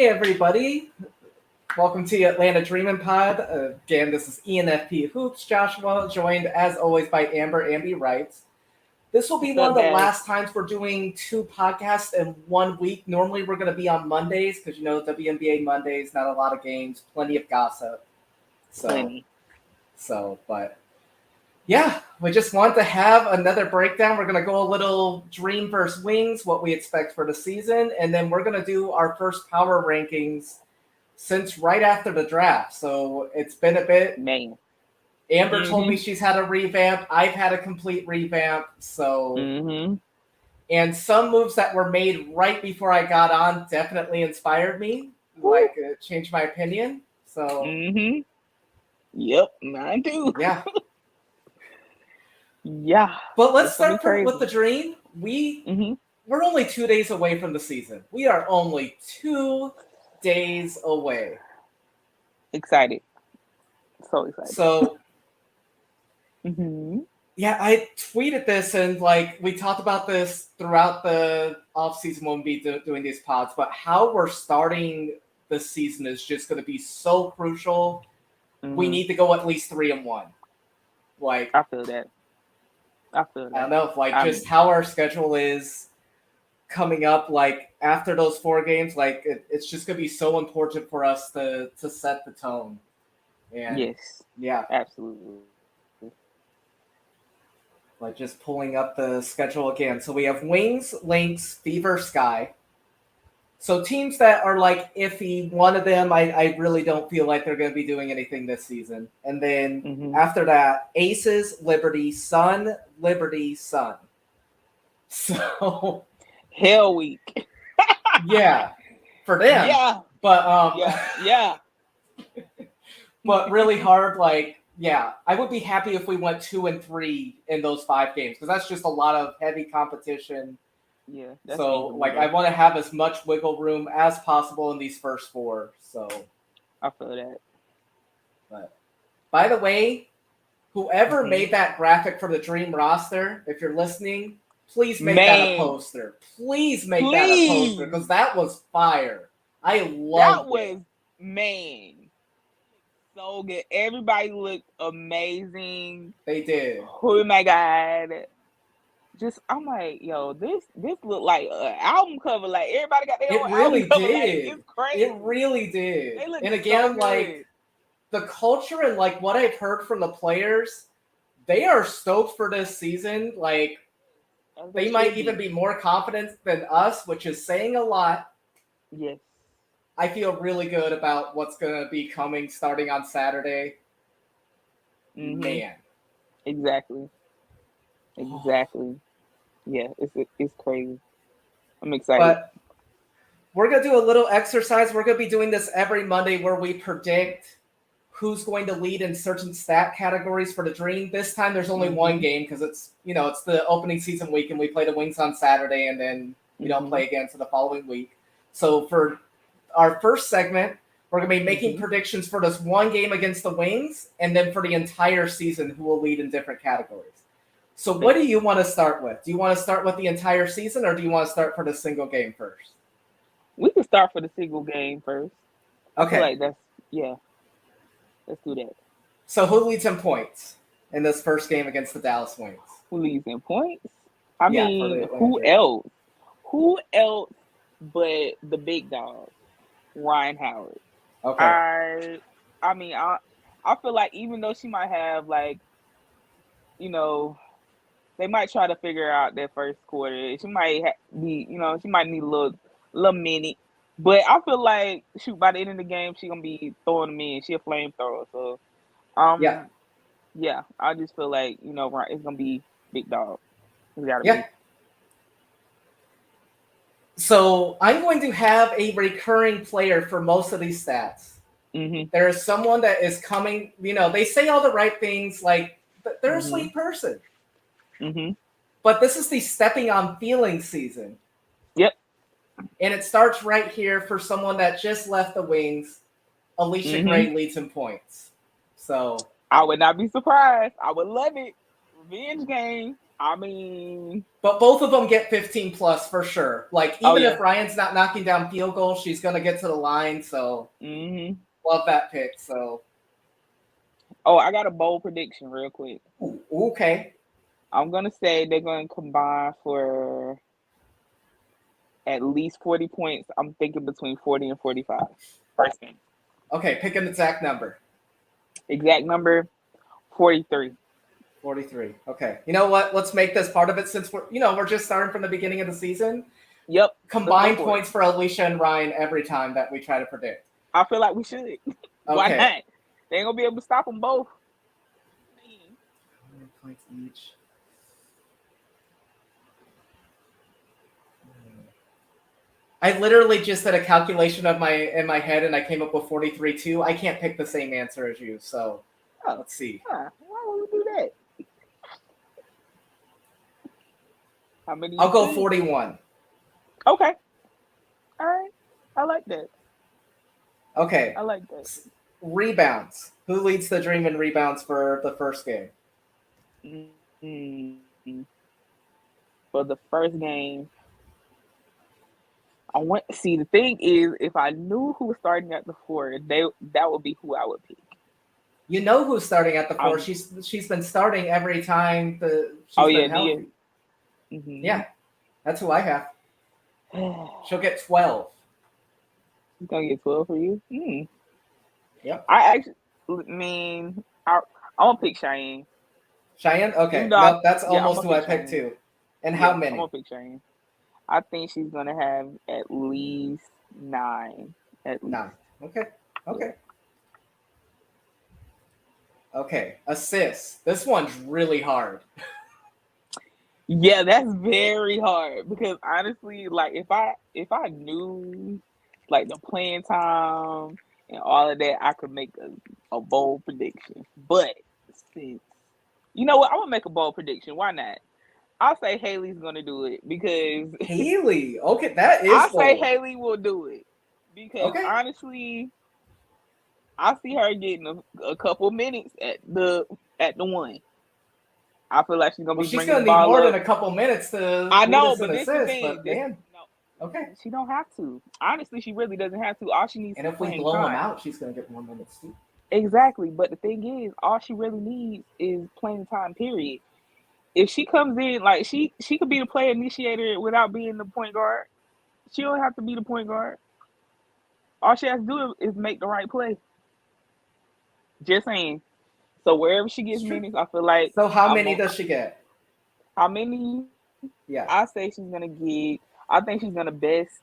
Hey everybody, welcome to the Atlanta Dreamin' Pod. Again, this is ENFP Hoops, Joshua, joined as always by AmbeeWrites. This will be What's one up, of the guys? last times we're doing two podcasts in 1 week. Normally we're going to be on Mondays because WNBA Mondays, not a lot of games, plenty of gossip. Plenty. But yeah, we just want to have another breakdown. We're going to go a little Dream versus Wings, what we expect for the season, and then we're going to do our first power rankings since right after the draft. So it's been a bit. Man. Amber told me she's had a revamp. I've had a complete revamp. And some moves that were made right before I got on definitely inspired me, changed my opinion. So Yep, mine too. yeah. Yeah. But let's start with the Dream. We're only 2 days away from the season. We are only 2 days away. Excited. So excited. So yeah, I tweeted this and we talked about this throughout the offseason when we be doing these pods, but how we're starting the season is just going to be so crucial. We need to go at least 3-1. I feel that. I don't know if just how our schedule is coming up, after those 4 games, it's just going to be so important for us to set the tone. And yes. Yeah. Absolutely. Just pulling up the schedule again. So we have Wings, Lynx, Fever, Sky. So teams that are iffy. One of them, I really don't feel like they're going to be doing anything this season. And then after that, Aces, Liberty, Sun, Liberty, Sun. So Hell week. Yeah, for them. Yeah. But yeah. But really hard. Yeah, I would be happy if we went 2-3 in those 5 games because that's just a lot of heavy competition. Yeah. So I want to have as much wiggle room as possible in these first 4. So I feel that. But by the way, whoever made that graphic for the Dream roster, if you're listening, please make that a poster. Please make that a poster because that was fire. I loved it. Man. So good. Everybody looked amazing. They did. Oh my god. I'm like, yo, this looked like an album cover. Everybody got their own album cover. It's crazy. It really did. They looked and again, so good. The culture and what I've heard from the players, they are stoked for this season. They might even be more confident than us, which is saying a lot. Yes. I feel really good about what's going to be coming starting on Saturday. Man. Exactly. Yeah, it's crazy. I'm excited. But we're going to do a little exercise. We're going to be doing this every Monday where we predict who's going to lead in certain stat categories for the Dream. This time there's only 1 game because it's the opening season week and we play the Wings on Saturday and then we don't play again for the following week. So for our first segment, we're going to be making predictions for this 1 game against the Wings and then for the entire season who will lead in different categories. So what do you want to start with? Do you want to start with the entire season or do you want to start for the single game first? We can start for the single game first. Okay. I feel like let's do that. So who leads in points in this first game against the Dallas Wings? Who leads in points? I mean, who else? Who else but the big dog, Ryan Howard? Okay. I feel like even though she might have they might try to figure out that first quarter. She might be, she might need a little minute. But I feel like by the end of the game, she's gonna be throwing them in. She a flamethrower. So yeah, I just feel like, it's gonna be big dog. It's gotta be. So I'm going to have a recurring player for most of these stats. There is someone that is coming, they say all the right things, they're a sweet person. But this is the stepping on feelings season. Yep. And it starts right here for someone that just left the Wings. Alicia Gray leads in points. So I would not be surprised. I would love it. Revenge game. I mean, But both of them get 15 plus for sure. Like, oh even yeah. if Ryan's not knocking down field goals, she's going to get to the line. So, love that pick. So, oh, I got a bold prediction real quick. ooh, okay. I'm going to say they're going to combine for at least 40 points. I'm thinking between 40 and 45. First game. Okay, pick an exact number. Exact number, 43. 43. Okay. You know what? Let's make this part of it since we're just starting from the beginning of the season. Yep. Combined points for Alicia and Ryan every time that we try to predict. I feel like we should. Why not? They ain't going to be able to stop them both. 100 points each. I literally just did a calculation in my head and I came up with 43 too. I can't pick the same answer as you, so let's see. Why would we do that? How many? I'll go 41. Okay. All right. I like that. Okay. I like that. Rebounds. Who leads the Dream in rebounds for the first game? For the first game, I want to see. The thing is, if I knew who was starting at the 4, that would be who I would pick. You know who's starting at the 4. She's been starting every time she's been healthy. Yeah, that's who I have. She'll get 12. She's gonna get 12 for you. Yep. I gonna pick Cheyenne. Cheyenne? Okay. No, that's almost who I picked too. And how many? I'm gonna pick Cheyenne. I think she's gonna have at least 9. At least. 9. Okay. Okay. Okay. Assists. This one's really hard. Yeah, that's very hard because honestly, like if I knew like the playing time and all of that, I could make a bold prediction. But since you know what, I'm gonna make a bold prediction. Why not? I'll say Haley's gonna do it because Haley. Okay, that is. I'll say Haley will do it because honestly, I see her getting a couple minutes at the 1. I feel like she's gonna be. She's gonna need more than a couple minutes to. I know, but this is the thing. Man. Okay. She don't have to. Honestly, she really doesn't have to. All she needs. And if we blow them out, she's gonna get more minutes too. Exactly, but the thing is, all she really needs is playing time. Period. If she comes in, like she could be the play initiator without being the point guard. She don't have to be the point guard. All she has to do is make the right play. Just saying. So wherever she gets minutes, I feel like. So how many does she get? How many? Yeah. I say she's gonna get. I think she's gonna best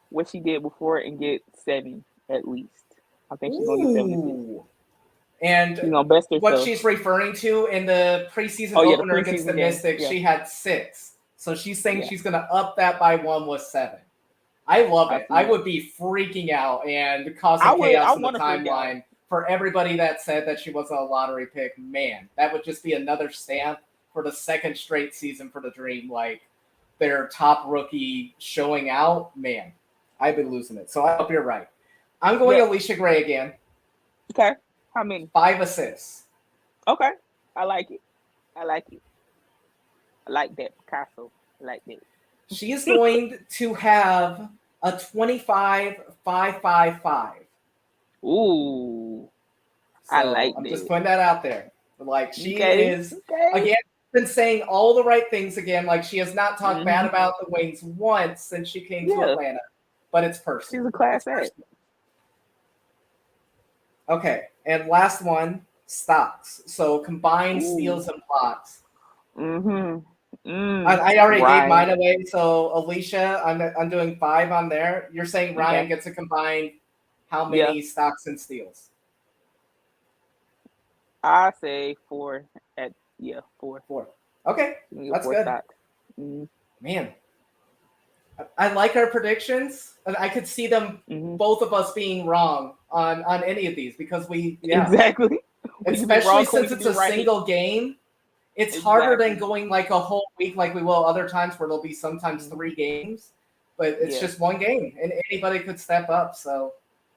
what she did before and get 7 at least. I think she's gonna get 7. And she's gonna best herself. What she's referring to in the preseason opener against the Mystics, she had 6. So she's saying she's gonna up that by 1 with 7. I love it. I would be freaking out and causing chaos in the timeline for everybody that said that she wasn't a lottery pick. Man, that would just be another stamp for the second straight season for the Dream. Like their top rookie showing out. Man, I've been losing it. So I hope you're right. I'm going Alicia Gray again. Okay. How many? 5 assists. Okay. I like it. I like that, Picasso. I like that. She is going to have a 25-5-5-5. Ooh. So I like I'm that. just putting that out there. Like she is again been saying all the right things again. Like she has not talked bad about the Wings once since she came to Atlanta. But it's personal. She's a class act. Okay. And last one, stocks. So combined steals and blocks. I already gave mine away. So Alicia, I'm doing 5 on there. You're saying Ryan gets a combined how many stocks and steals? I say 4 at 4. 4. Okay. That's 4 good. Stocks. Man. I like our predictions. And I could see them both of us being wrong on any of these because exactly. Especially since it's a single game. It's harder than going like a whole week like we will other times where there'll be sometimes 3 games. But it's just one game and anybody could step up. So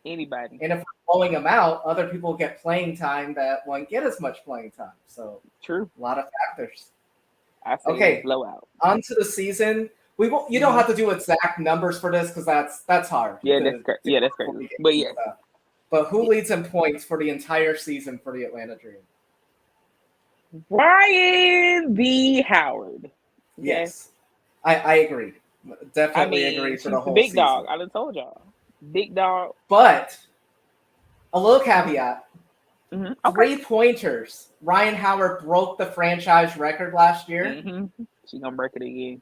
anybody. And if we're blowing them out, other people get playing time that won't get as much playing time. So true. A lot of factors. I say Okay. blowout. On to the season. We won't. You don't have to do exact numbers for this because that's hard. Yeah, that's crazy. But yeah. But who leads in points for the entire season for the Atlanta Dream? Ryan B. Howard. Okay? Yes, I agree. Definitely agree for the whole big season. dog. I done told y'all. Big dog. But a little caveat. Okay. 3-pointers. Ryan Howard broke the franchise record last year. She's going to break it again.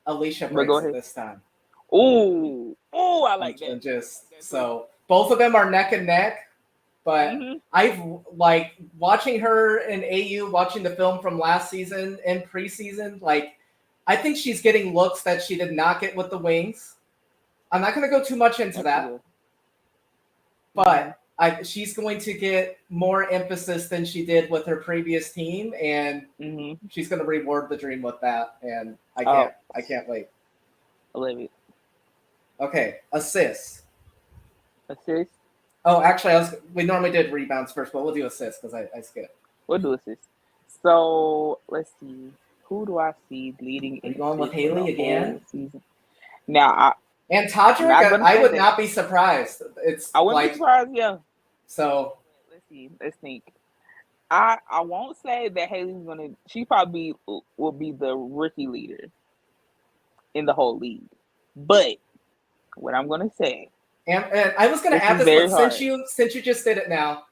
Alicia breaks it this time. Ooh, I like that. And so both of them are neck and neck, but I've like watching her in AU, watching the film from last season and preseason. Like, I think she's getting looks that she did not get with the Wings. I'm not going to go too much into that, but she's going to get more emphasis than she did with her previous team, and she's going to reward the Dream with that. And I can't wait. I love it. Okay, assists. Assists? Oh, actually, we normally did rebounds first, but we'll do assists because I skipped. We'll do assists. So, let's see. Who do I see leading in going with Haley again? Season? Now, and Todrick, I would not be surprised. I wouldn't be surprised, yeah. So, let's see. Let's think. I won't say that Haley's going to – she probably will be the rookie leader in the whole league. But what I'm going to say – and I was going to add this, but since you just did it now,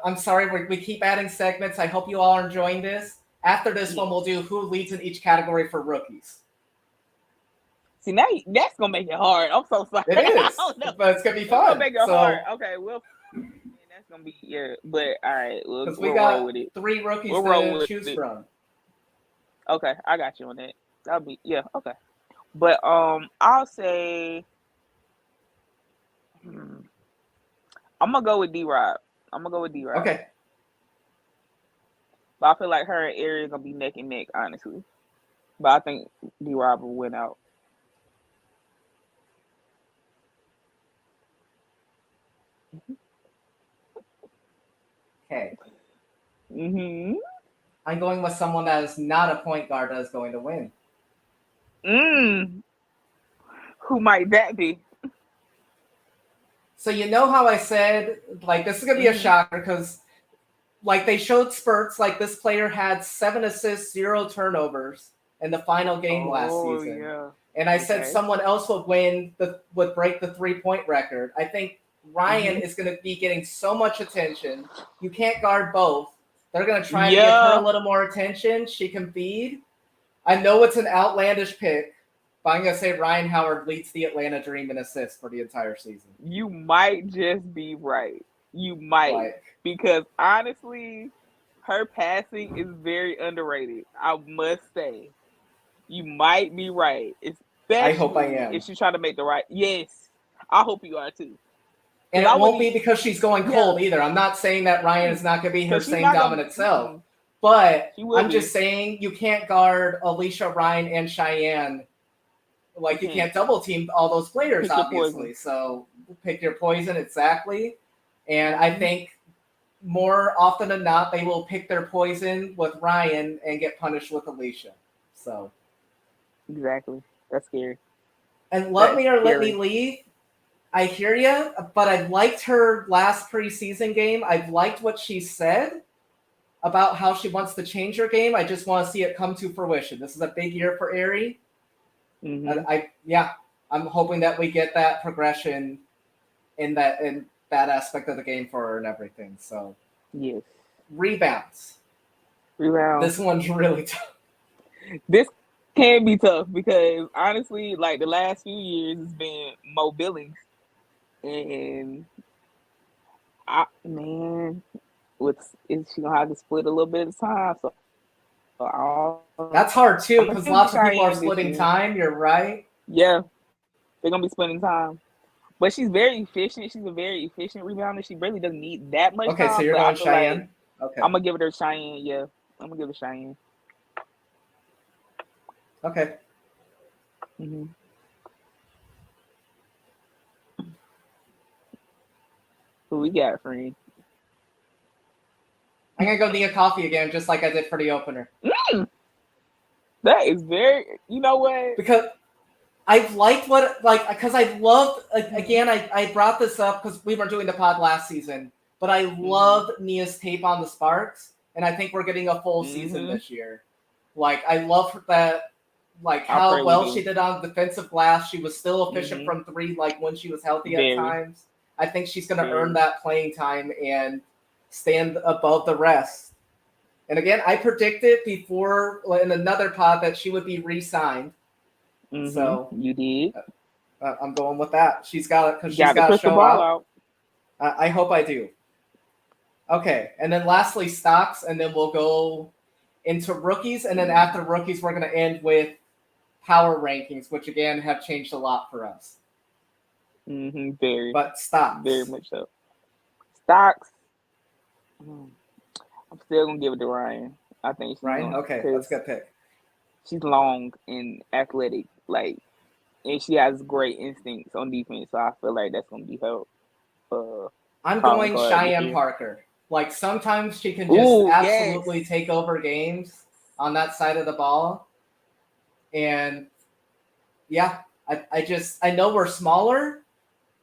I'm sorry, we keep adding segments. I hope you all are enjoying this. After this one, we'll do who leads in each category for rookies. See, now that's going to make it hard. I'm so sorry. It is, but it's going to be fun. It's going to make it hard. Okay, that's going to be, but all right. We'll roll with it. 3 rookies to choose from. Okay, I got you on that. That'll be, okay. But I'll say, I'm going to go with D-Rob. Okay. But I feel like her and Ari are going to be neck and neck, honestly. But I think D-Rob will win out. Okay. I'm going with someone that is not a point guard that is going to win. Who might that be? So you know how I said, like, this is going to be a shocker because, like, they showed spurts. Like, this player had 7 assists, 0 turnovers in the final game last season. Yeah. And I said someone else would break the 3-point record. I think Ryan is going to be getting so much attention. You can't guard both. They're going to try to give her a little more attention. She can feed. I know it's an outlandish pick, but I'm going to say Ryan Howard leads the Atlanta Dream in assists for the entire season. You might just be right. You might. Because honestly, her passing is very underrated. I must say. You might be right. Especially I hope I am. If she's trying to make the right. Yes. I hope you are too. And it won't be because she's going cold either. I'm not saying that Ryan is not going to be her same dominant self. But I'm just saying you can't guard Alicia, Ryan, and Cheyenne. Like, you can't double team all those players, obviously. So pick your poison, exactly. And I think more often than not, they will pick their poison with Ryan and get punished with Alicia. So exactly. That's scary. And love me or let me leave. I hear you, but I liked her last preseason game. I've liked what she said about how she wants to change her game. I just want to see it come to fruition. This is a big year for Ari. I'm hoping that we get that progression in that aspect of the game for her and everything. So yes. Rebounds. This one's really tough. This can be tough because honestly, like the last few years, it's been Mo Billings, and is she gonna have to split a little bit of time? So that's hard too because lots of people are splitting time. You're right. Yeah, they're gonna be splitting time. But she's very efficient. She's a very efficient rebounder. She really doesn't need that much time. Okay, so you're going Cheyenne? Okay. I'm going to give it her Cheyenne, yeah. I'm going to give it Cheyenne. Okay. Who we got, friend? I'm going to go Nia Coffey again, just like I did for the opener. That is very. You know what? Because I've liked because I loved again. I brought this up because we were doing the pod last season, but I loved Nia's tape on the Sparks, and I think we're getting a full season this year. Like I love that, like how well she did on defensive glass. She was still efficient from three, like when she was healthy at times. I think she's going to earn that playing time and stand above the rest. And again, I predicted before in another pod that she would be re-signed. So you did. I'm going with that. She's got it because she's got to show out. I hope I do. Okay, and then lastly, stocks, and then we'll go into rookies, and then after rookies, we're going to end with power rankings, which again have changed a lot for us. Very. But stocks. Very much so. Stocks. I'm still going to give it to Ryan. I think she's Ryan? Okay, that's a good pick. She's long and athletic, and she has great instincts on defense, so I feel like that's going to be her. I'm going Cheyenne Parker. Like, sometimes she can just absolutely take over games on that side of the ball. And, yeah, I know we're smaller,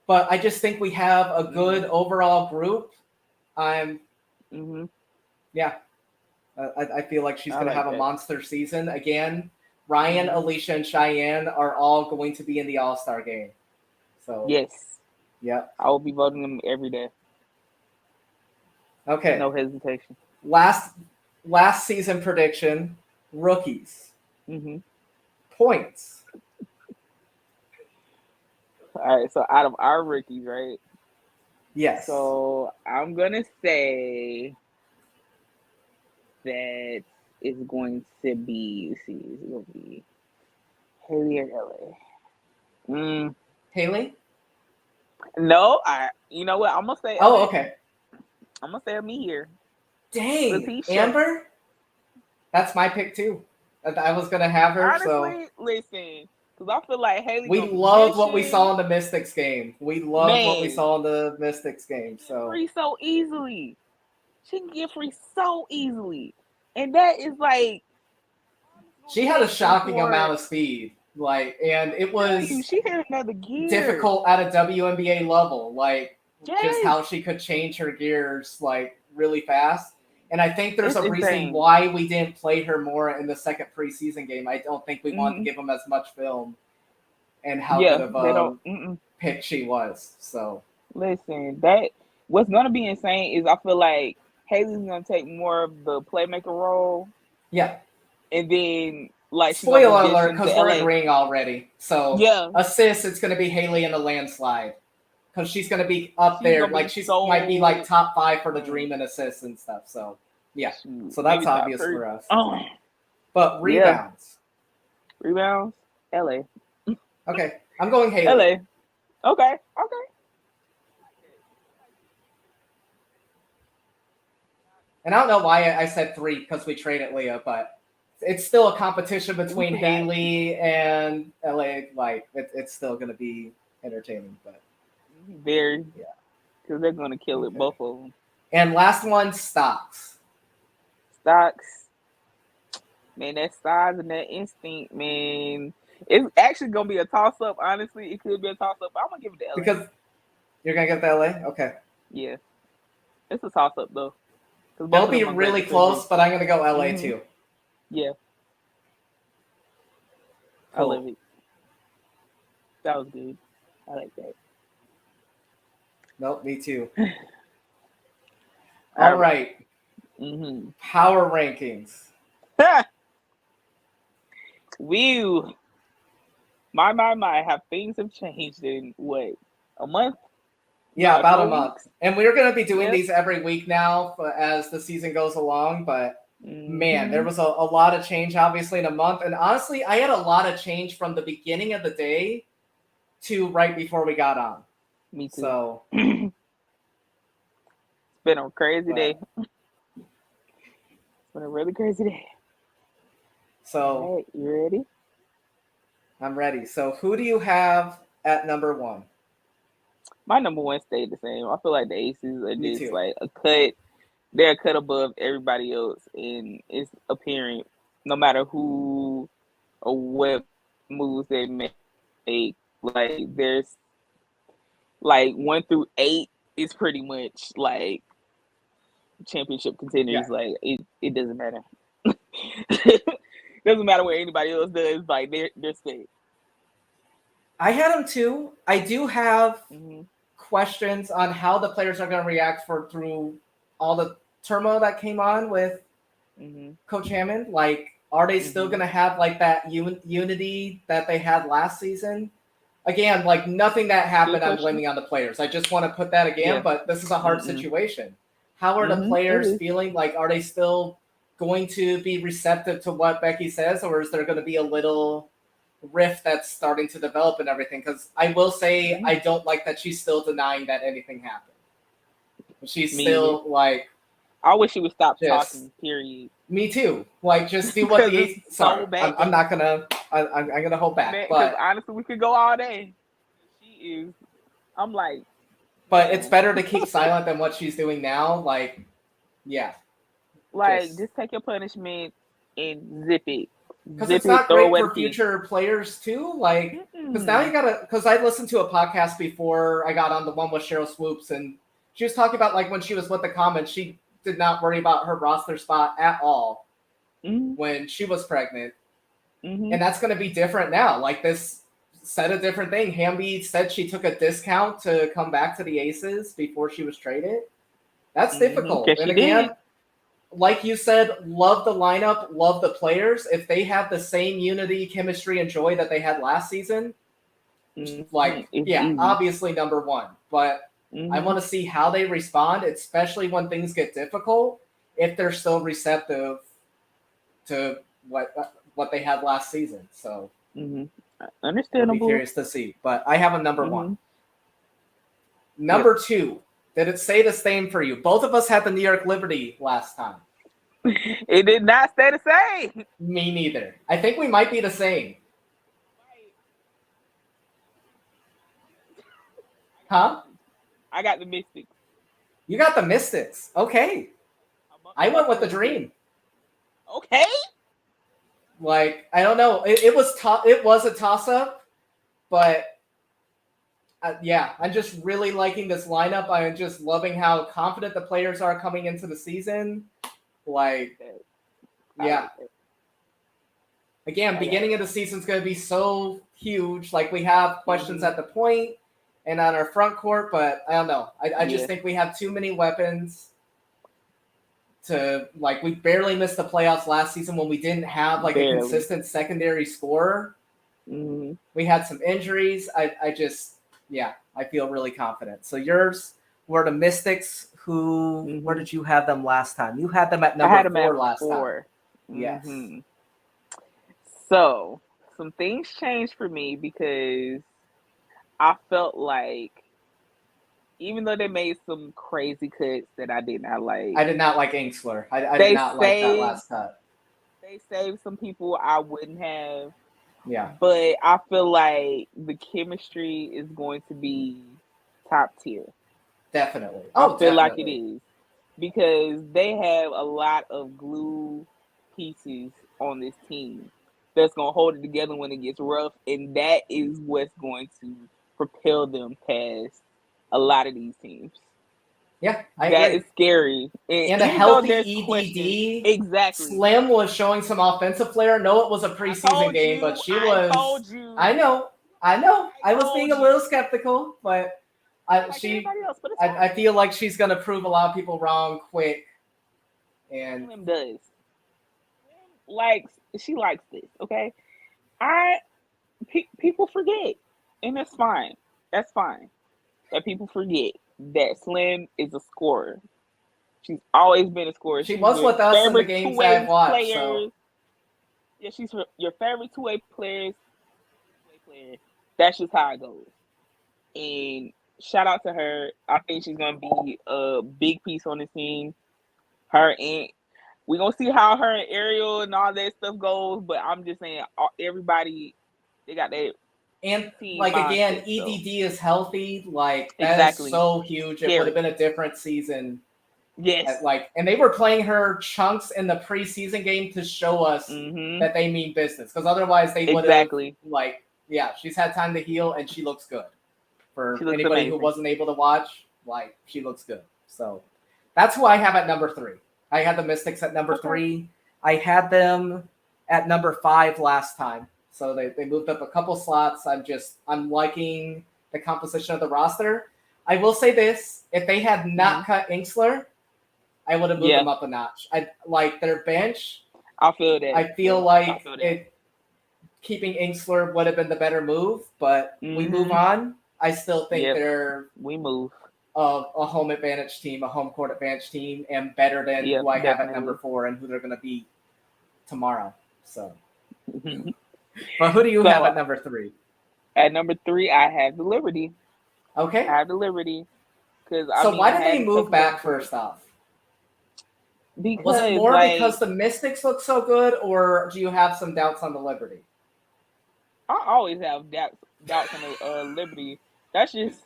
but I just think we have a good overall group. Yeah. I feel like she's going to have a monster season. Again, Ryan, Alicia, and Cheyenne are all going to be in the All-Star game. So yes. Yeah. I will be voting them every day. Okay. No hesitation. Last season prediction, rookies. Points. All right, so out of our rookies, right? Yes. So I'm going to say that it's going to be, it's going to be Haley or LA. Haley? No, you know what? I'm going to say LA. Okay. I'm going to say me here. Dang. Letitia. Amber? That's my pick too. I was going to have her. Honestly, listen, because I feel like Haley. We loved what we saw in the Mystics game. So. Free so easily. She can get free so easily. And that is like. She had a shocking amount of speed. And it was. She hit another gear. Difficult at a WNBA level. Just how she could change her gears, really fast. And I think there's a reason why we didn't play her more in the second preseason game. I don't think we wanted to give them as much film and how good of a pick she was. So listen, what's gonna be insane is I feel like Haley's gonna take more of the playmaker role. Yeah. And then spoiler alert, because we're agreeing already. So assists, it's gonna be Haley in a landslide. Because she's going to be up there. Might be top 5 for the Dream and assists and stuff. So, yeah. So that's obvious for us. Oh. But rebounds. Yeah. Rebounds? LA. Okay. I'm going Haley. LA. Okay. And I don't know why I said 3 because we traded Leah, but it's still a competition between Haley and LA. It's still going to be entertaining, but. Very, because they're gonna kill it, both of them. And last one, stocks. Man, that size and that instinct, man. It's actually gonna be a toss up. Honestly, it could be a toss up. I'm gonna give it to LA. Because you're gonna give it to LA? Okay. Yeah, it's a toss up though. They'll be really close, but I'm gonna go LA too. Yeah, cool. I love it. That was good. I like that. Nope, me too. All right. Power rankings. Whew. My. Have things have changed in what? A month? Yeah, about a month. And we're going to be doing these every week now as the season goes along. But man, there was a lot of change, obviously, in a month. And honestly, I had a lot of change from the beginning of the day to right before we got on. Me too. So it's been a crazy day. It's been a really crazy day. So right, you ready? I'm ready. So who do you have at number 1? My number 1 stayed the same. I feel like the Aces are just a cut. They're a cut above everybody else, and it's apparent no matter who or what moves they make. Like there's like 1 through 8 is pretty much like championship contenders. Yeah. Like it doesn't matter. Doesn't matter what anybody else does. Like they're safe. I had them too. I do have Mm-hmm. questions on how the players are going to react through all the turmoil that came on with Mm-hmm. Coach Hammond. Like, are they still Mm-hmm. going to have like that unity that they had last season? Again, like nothing that happened, I'm blaming on the players. I just want to put that again, but this is a hard situation. How are the players feeling? Like, are they still going to be receptive to what Becky says, or is there going to be a little rift that's starting to develop and everything? Because I will say I don't like that she's still denying that anything happened. She's still like, I wish she would stop talking. Period. Me too. Like, just do what the sorry. I'm not gonna. I'm gonna hold back. But honestly, we could go all day. She is. I'm like. But it's better to keep silent than what she's doing now. Like, yeah. Like, just take your punishment and zip it. Because it's not great for future players too. Like, because now you gotta. Because I listened to a podcast before I got on, the one with Cheryl Swoops, and she was talking about like when she was with the Comments, she did not worry about her roster spot at all when she was pregnant. And that's going to be different now. Like, this said a different thing. Hamby said she took a discount to come back to the Aces before she was traded. That's difficult. And again, like you said, love the lineup, love the players. If they have the same unity, chemistry, and joy that they had last season, like, obviously number one. But I want to see how they respond, especially when things get difficult, if they're still receptive to what they had last season. So understandable. I'll be curious to see. But I have a number one. Number two, did it stay the same for you? Both of us had the New York Liberty last time. It did not stay the same. Me neither. I think we might be the same. Huh? I got the Mystics. You got the Mystics. Okay. I went with the Dream. Okay. Like, I don't know. It was a toss-up, but yeah, I'm just really liking this lineup. I'm just loving how confident the players are coming into the season. Like, yeah. Again, beginning of the season is going to be so huge. Like, we have questions at the point and on our front court, but I don't know. I just think we have too many weapons to, like, we barely missed the playoffs last season when we didn't have, like, a consistent secondary scorer. We had some injuries. I feel really confident. So yours were the Mystics, who, where did you have them last time? You had them at number 4 last time. Yes. So some things changed for me because I felt like, even though they made some crazy cuts that I did not like. I did not like Inkster. I did not like that last cut. They saved some people I wouldn't have. Yeah. But I feel like the chemistry is going to be top tier. Definitely. I feel like it is. Because they have a lot of glue pieces on this team that's going to hold it together when it gets rough. And that is what's going to propel them past a lot of these teams. Yeah, I agree. That is scary. And a healthy EDD. Exactly. Slim was showing some offensive flair. No, it was a preseason game, but she was. Told you. I know. I was being a little skeptical, but I feel like she's going to prove a lot of people wrong quick. And Slim does. She likes this, okay? People forget, and that's fine. That's fine. That people forget that Slim is a scorer. She's always been a scorer. She was with us in the games I've watched. So. Yeah, she's your favorite two-way player. That's just how it goes. And shout out to her. I think she's gonna be a big piece on the team. Her and we're gonna see how her and Ariel and all that stuff goes. But I'm just saying, everybody, they got that. And like again, EDD is healthy. Like that is so huge. It would have been a different season Yes. And they were playing her chunks in the preseason game to show us that they mean business. Because otherwise they would have she's had time to heal and she looks good. For anybody amazing. who wasn't able to watch, she looks good. So that's who I have at number 3. I had the Mystics at number 3. I had them at number 5 last time. So they moved up a couple slots. I'm liking the composition of the roster. I will say this: if they had not cut Inksler, I would have moved them up a notch. I like their bench. I feel that. I feel like keeping Inksler would have been the better move, but we move on. I still think we move a home advantage team, a home court advantage team, and better than who I have at number 4 and who they're going to beat tomorrow. So, but who do you have at number 3? At number 3, I have the Liberty. Okay, I have the Liberty. Why did they move back first off? Because, was it more because the Mystics look so good, or do you have some doubts on the Liberty? I always have doubts on the Liberty. That's just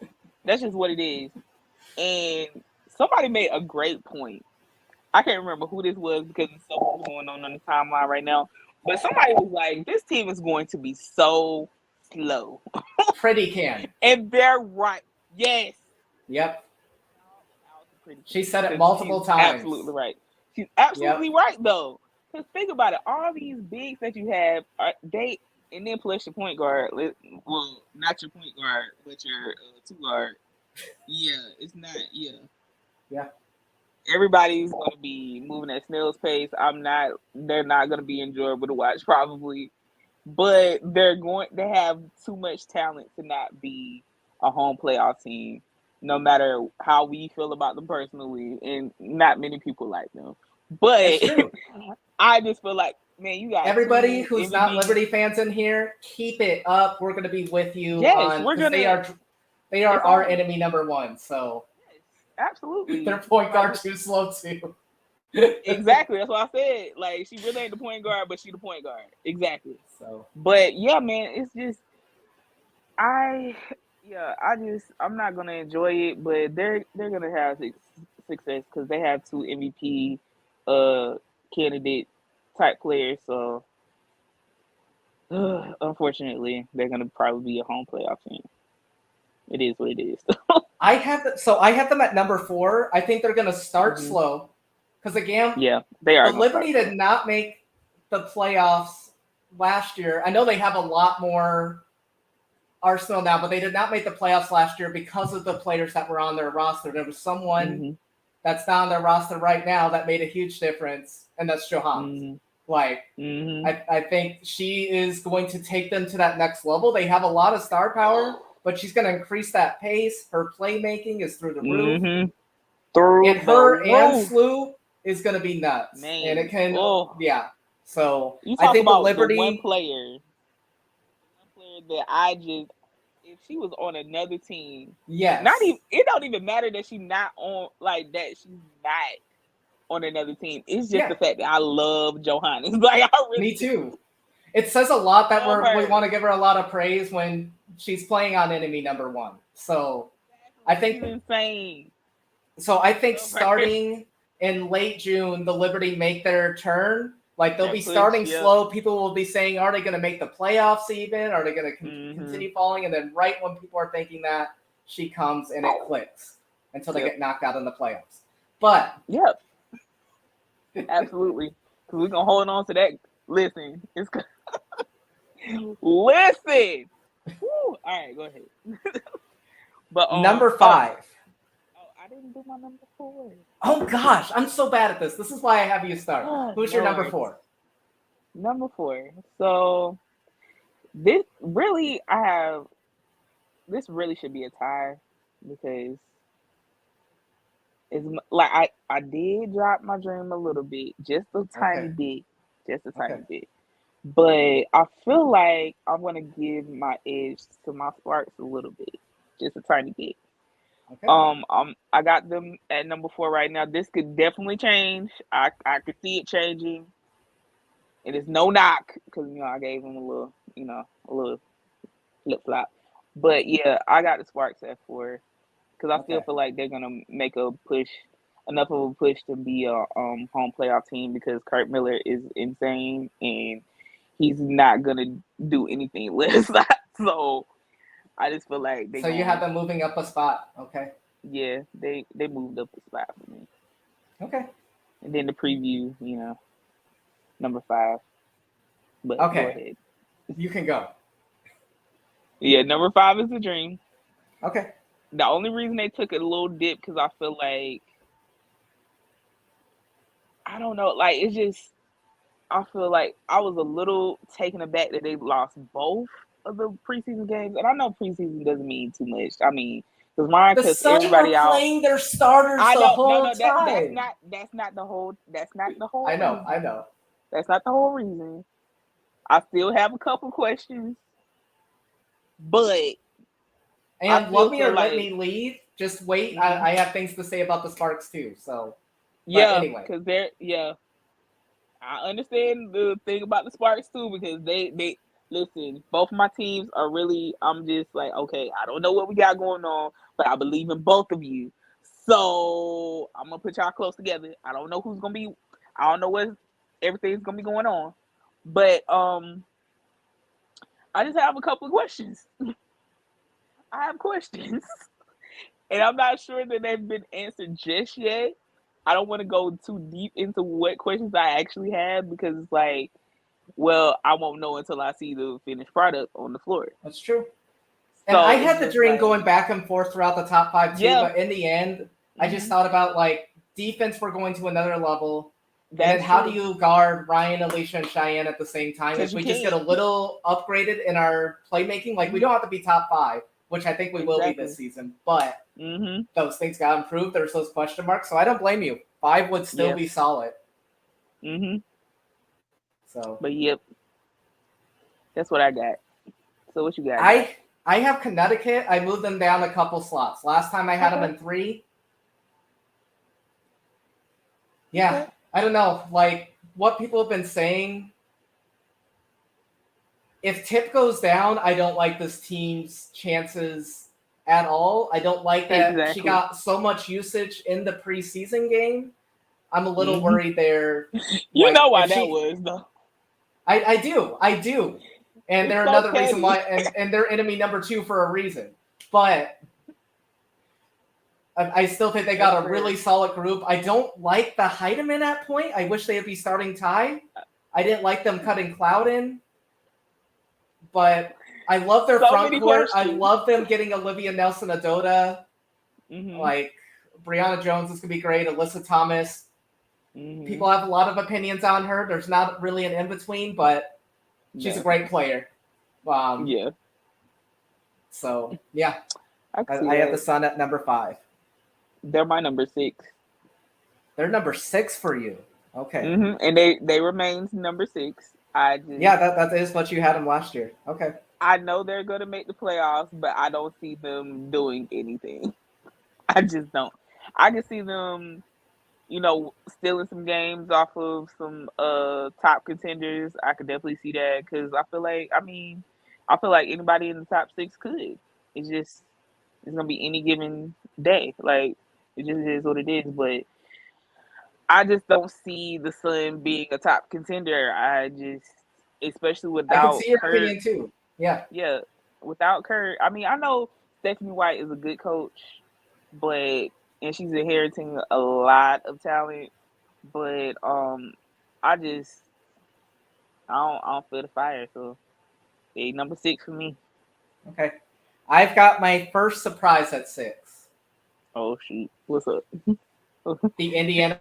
what it is. And somebody made a great point. I can't remember who this was because there's so much going on the timeline right now. But somebody was like, "This team is going to be so slow." Pretty can. And they're right. Yes. Yep. She said it multiple times. Absolutely right. She's absolutely right, though. Because think about it. All these bigs that you have, and then plus your point guard. Well, not your point guard, but your 2 guard. Yeah, it's not. Yeah. Yeah. Everybody's going to be moving at snail's pace. They're not going to be enjoyable to watch, probably. But they have too much talent to not be a home playoff team, no matter how we feel about them personally, and not many people like them. But I just feel like, man, you got everybody who's not Liberty fans in here, keep it up. We're going to be with you. Yes, we're going to. They are our enemy number 1. So absolutely, their point guard too slow too. Exactly, that's what I said. Like, she really ain't the point guard, but she the point guard. Exactly. So, but yeah, man, it's just I'm not gonna enjoy it, but they're gonna have success because they have 2 MVP candidate type players. So unfortunately, they're gonna probably be a home playoff team. It is what it is. I have them at number 4. I think they're gonna start slow because again, they are. The Liberty did not make the playoffs last year. I know they have a lot more arsenal now, but they did not make the playoffs last year because of the players that were on their roster. There was someone that's not on their roster right now that made a huge difference, and that's Johannes. I think she is going to take them to that next level. They have a lot of star power, but she's going to increase that pace. Her playmaking is through the roof. And Slew is going to be nuts. Man. And it can, So you I think about the Liberty. One player that if she was on another team, it don't even matter that she's not on, like that she's not on another team. It's just the fact that I love Johannes. Like, I really Me too. It says a lot that we want to give her a lot of praise when she's playing on enemy number 1. So I think she's insane. So I think starting in late June, the Liberty make their turn. Like, they'll be starting slow. People will be saying, are they going to make the playoffs even? Are they going to continue falling? And then right when people are thinking that, she comes and it clicks until they get knocked out in the playoffs. But absolutely. Because we're going to hold on to that. Listen. Listen. Woo. All right, go ahead. But number 5. I didn't do my number 4. Oh gosh, I'm so bad at this. This is why I have you start. Who's your number 4? Number 4. So this really should be a tie because it's like I did drop my dream a little bit, just a tiny bit. But I feel like I'm gonna give my edge to my Sparks a little bit, just a tiny bit. Okay. I got them at number 4 right now. This could definitely change. I could see it changing, and it's no knock because I gave them a little flip flop. But yeah, I got the Sparks at 4 because I still feel like they're gonna make a push enough of a push to be a home playoff team because Kurt Miller is insane and he's not gonna do anything less. So I just feel like So you have them moving up a spot, okay? Yeah, they moved up the spot for me. Okay. And then the preview, number 5. But okay, go ahead. You can go. Yeah, number 5 is the Dream. Okay. The only reason they took a little dip because I feel like I don't know, like it's just I feel like I was a little taken aback that they lost both of the preseason games, and I know preseason doesn't mean too much. I mean, because mine The cuts Sun everybody were out. playing their starters I the know, whole that's time. not the whole. That's not the whole. I know. Reason. I know. That's not the whole reason. I still have a couple questions, but and love me or let me leave. Just wait. Mm-hmm. I have things to say about the Sparks too. So yeah, anyway, because I understand the thing about the Sparks too because they listen. Both of my teams are really. I'm just like, okay, I don't know what we got going on, but I believe in both of you. So I'm gonna put y'all close together. I don't know who's gonna be. I don't know what everything's gonna be going on, but I just have a couple of questions. I have questions, and I'm not sure that they've been answered just yet. I don't want to go too deep into what questions I actually have because it's like, well, I won't know until I see the finished product on the floor. That's true. And I had the dream going back and forth throughout the top 5 too, but in the end, I just thought about like defense. We're going to another level. And then how do you guard Ryan, Alicia, and Cheyenne at the same time? If we just get a little upgraded in our playmaking, like we don't have to be top 5, which I think we will be this season, but those things got improved. There's those question marks, so I don't blame you. 5 would still be solid. So, but yep, that's what I got. So what you got? I have Connecticut. I moved them down a couple slots. Last time I had them in 3. Yeah, I don't know. Like what people have been saying. If Tip goes down, I don't like this team's chances at all. I don't like that she got so much usage in the preseason game. I'm a little worried there. You know why that was, though. I do. And they're another reason why, and they're enemy number 2 for a reason. But I still think they got a really solid group. I don't like the Heidemann at point. I wish they'd be starting Ty. I didn't like them cutting Cloud in. But I love their front court. I love them getting Olivia Nelson-Adota. Like, Brianna Jones is going to be great. Alyssa Thomas. People have a lot of opinions on her. There's not really an in-between, but she's a great player. Yeah. So, yeah. I have the Sun at number 5. They're my number 6. They're number 6 for you. Okay. And they remain number 6. That is what you had them last year. Okay. I know they're going to make the playoffs, but I don't see them doing anything. I just don't. I can see them, stealing some games off of some top contenders. I could definitely see that because I feel like anybody in the top 6 could. It's gonna be any given day. Like it just is what it is. But I just don't see the Sun being a top contender. Especially without I can see your Kurt. opinion too. Yeah. Yeah. Without Kurt, I mean, I know Stephanie White is a good coach, and she's inheriting a lot of talent. But I don't feel the fire. So they number 6 for me. Okay. I've got my first surprise at 6. Oh shoot. What's up? The Indiana.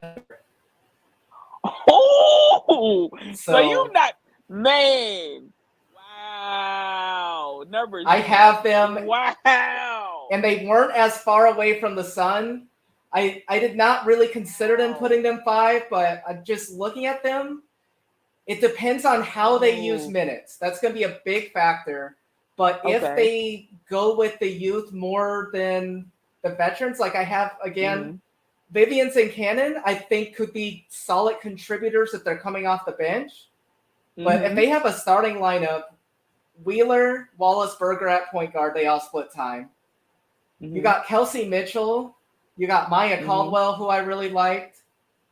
Oh, so you not man. Wow. Number 6. I have them. Wow. And they weren't as far away from the Sun. I did not really consider them putting them 5, but just looking at them, it depends on how they use minutes. That's going to be a big factor. But if they go with the youth more than the veterans, like I have, again, Vivian St. Cannon, I think could be solid contributors if they're coming off the bench. But if they have a starting lineup, Wheeler, Wallace, Berger at point guard, they all split time. You got Kelsey Mitchell, You got Maya Caldwell, who I really liked.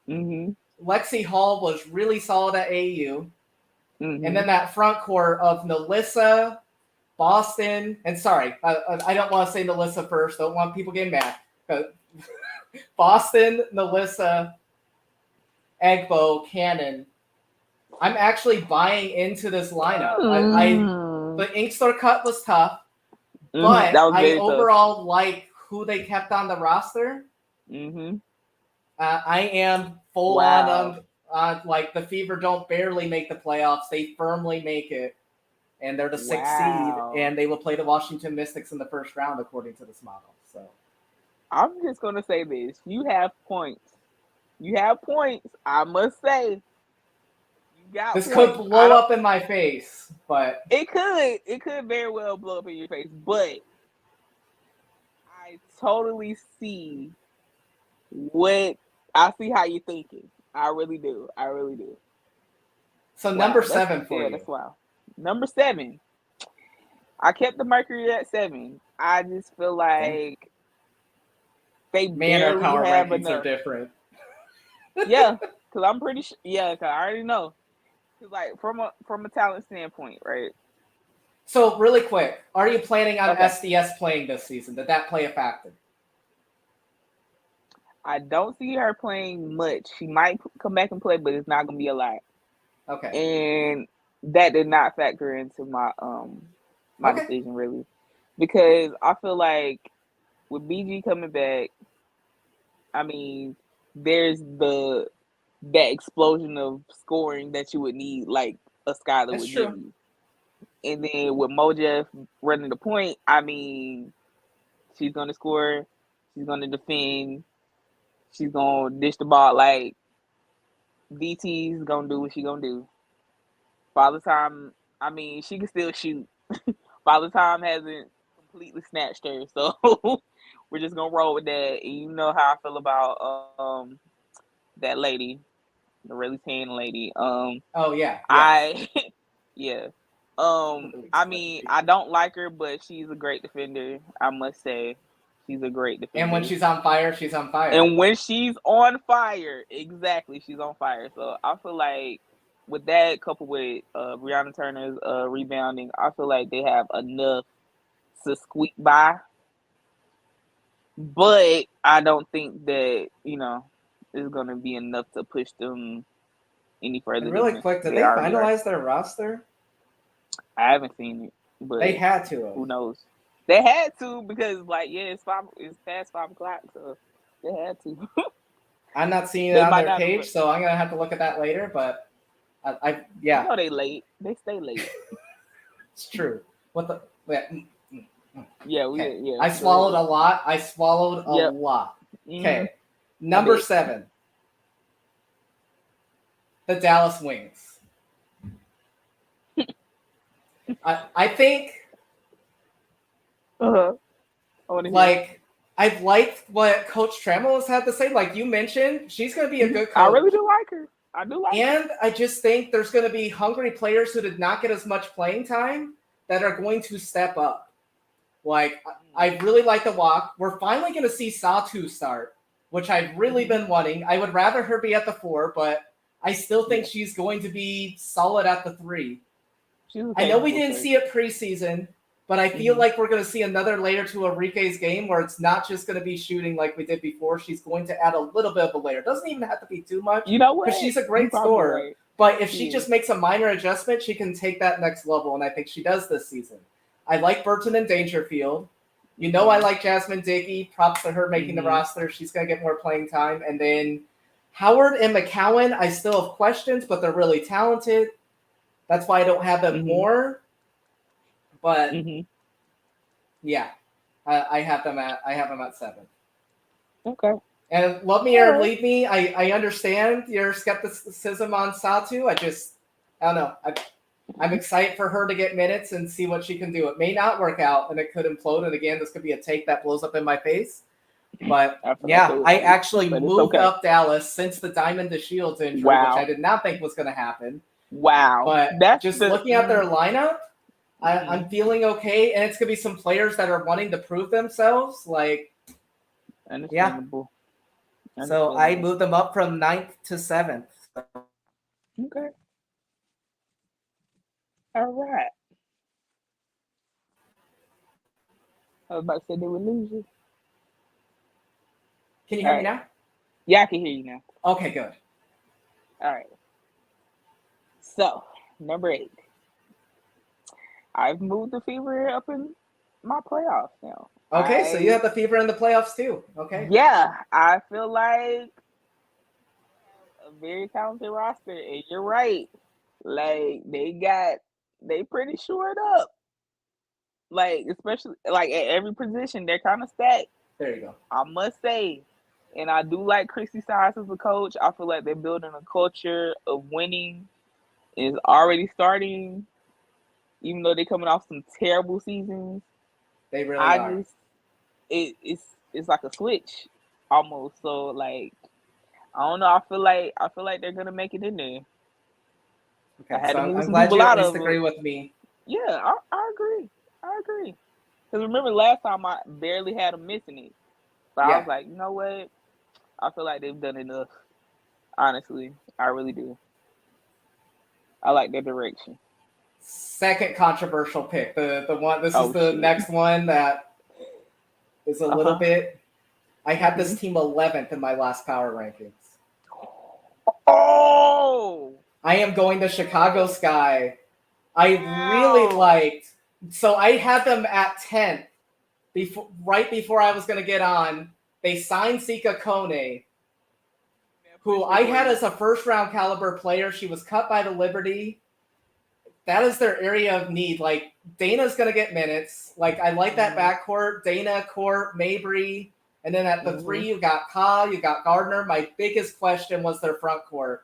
Mm-hmm. Lexi Hall was really solid at AU. Mm-hmm. And then that front court of Nalissa, Boston, and sorry, I don't want to say Nalissa first. Don't want people getting mad. Boston, Nalissa, Egbo, Cannon. I'm actually buying into this lineup. The Ink Store cut was tough, but that was I very overall like who they kept on the roster. Mm-hmm. I am full on like the Fever don't barely make the playoffs. They firmly make it, and they're the 6th seed, and they will play the Washington Mystics in the first round according to this model. So I'm just going to say this. You have points. I must say. This could blow up in my face, but it could very well blow up in your face. But I totally see how you're thinking. I really do. So number 7 for you. That's wow. Number 7. I kept the Mercury at 7. I just feel like they barely our power have rankings enough. are different. Yeah, because I'm pretty sure. Yeah, because I already know. Cause like from a talent standpoint, right? So really quick, are you planning on SDS playing this season? Did that play a factor? I don't see her playing much. She might come back and play, but it's not gonna be a lot. Okay. And that did not factor into my decision really, because I feel like with BG coming back, I mean, there's that explosion of scoring that you would need, like a Skylar would give you. And then with Mojeff running the point, I mean, she's going to score, she's going to defend, she's going to dish the ball. Like, DT's going to do what she's going to do. Father Time, I mean, she can still shoot. Father Time hasn't completely snatched her, so we're just going to roll with that. And you know how I feel about that lady. The really tan lady. Oh yeah. Yeah. I mean, I don't like her, but she's a great defender. I must say, she's a great defender. And when she's on fire, she's on fire. And when she's on fire, exactly, she's on fire. So I feel like with that, coupled with Brianna Turner's rebounding, I feel like they have enough to squeak by. But I don't think that is going to be enough to push them any further. And really quick, did they finalize their roster? I haven't seen it, but they had to. Who knows? They had to because, it's past 5 o'clock, so they had to. I'm not seeing it on their page, so I'm gonna have to look at that later. But yeah. You know they late. They stay late. It's true. What the? Yeah. I swallowed a lot. A lot. Okay. Number 7. The Dallas Wings. I think I've liked what Coach Tremel has had to say. Like you mentioned, she's going to be a good coach. I really do like her. I do like her. And I just think there's going to be hungry players who did not get as much playing time that are going to step up. Like, I really like the walk. We're finally going to see Satu start, which I've really been wanting. I would rather her be at the 4, but I still think she's going to be solid at the 3. I know we didn't see it preseason, but I feel like we're going to see another layer to Enrique's game where it's not just going to be shooting like we did before. She's going to add a little bit of a layer. It doesn't even have to be too much. You know what? Because she's a great scorer. Right. But if she just makes a minor adjustment, she can take that next level, and I think she does this season. I like Burton and Dangerfield. You know I like Jasmine Dickey. Props to her making the roster. She's going to get more playing time. And then Howard and McCowan, I still have questions, but they're really talented. That's why I don't have them more. But yeah, I have them at 7. Okay. And love me or leave me. I understand your skepticism on Satu. I don't know. I'm excited for her to get minutes and see what she can do. It may not work out, and it could implode. And again, this could be a take that blows up in my face. But yeah, I actually moved up Dallas since the Diamond to Shields injury, which I did not think was going to happen. Wow. But looking at their lineup, I'm feeling okay. And it's going to be some players that are wanting to prove themselves. Like, Understandable. So I moved them up from 9th to 7th. Okay. All right. I was about to say they would lose you. Can you hear me now? Yeah, I can hear you now. Okay, good. All right. So, number 8. I've moved the Fever up in my playoffs now. Okay, so you have the Fever in the playoffs too. Okay. Yeah, I feel like a very talented roster, and you're right. Like they pretty shored up. Like especially like at every position, they're kind of stacked. There you go. I must say, and I do like Chrissy Sides as a coach. I feel like they're building a culture of winning. Is already starting, even though they're coming off some terrible seasons. They really are. It's like a switch almost. So like I don't know. I feel like they're gonna make it in there. Okay, I had so to move I'm some glad people you out at least of agree it. with me. Yeah, I agree. Because remember last time I barely had them missing it. So I was like, you know what? I feel like they've done enough. Honestly, I really do. I like their direction. Second controversial pick. The one. This is the shit. next one that is a little bit. I had this team 11th in my last power rankings. Oh! I am going to Chicago Sky. I really liked. So I had them at 10th. Right before I was going to get on, they signed Sika Kone, who I had as a first-round caliber player. She was cut by the Liberty. That is their area of need. Like, Dana's going to get minutes. Like, I like that backcourt. Dana, Court, Mabry. And then at the 3, you got Ka, you got Gardner. My biggest question was their front court.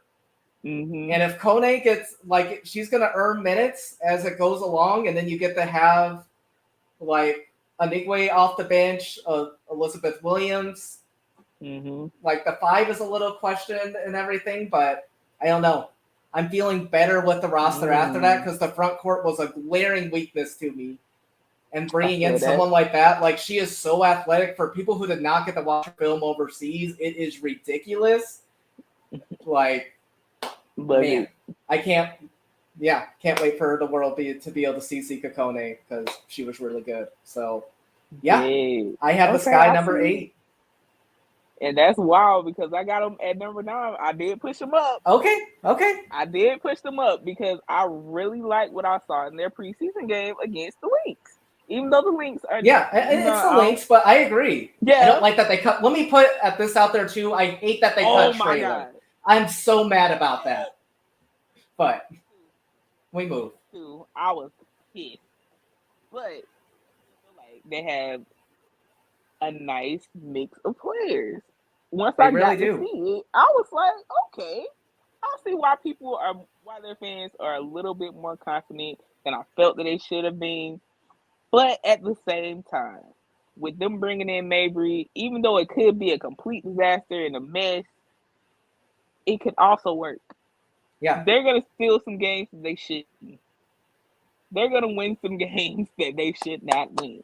And if Kone gets, like, she's going to earn minutes as it goes along, and then you get to have, like, Anigwe off the bench, Elizabeth Williams. Like, the 5 is a little questioned and everything, but I don't know. I'm feeling better with the roster after that because the front court was a glaring weakness to me. And bringing in someone like that, like, she is so athletic. For people who did not get to watch her film overseas, it is ridiculous. Like, man, I can't wait for the world to be able to see Sika Kone because she was really good. So, I have the Sky number 8. And that's wild because I got them at number 9. I did push them up. Okay. I did push them up because I really like what I saw in their preseason game against the Lynx. Even though the Lynx are... Yeah, it's the Lynx, but I agree. Yeah. I don't like that they cut... Let me put this out there, too. I hate that they cut Traylon. God. I'm so mad about that. But we move. I was pissed. But like they have a nice mix of players. Once I got to see it, I was like, okay, I see why their fans are a little bit more confident than I felt that they should have been. But at the same time, with them bringing in Mabry, even though it could be a complete disaster and a mess, it could also work. Yeah. They're going to steal some games that they shouldn't. They're going to win some games that they should not win.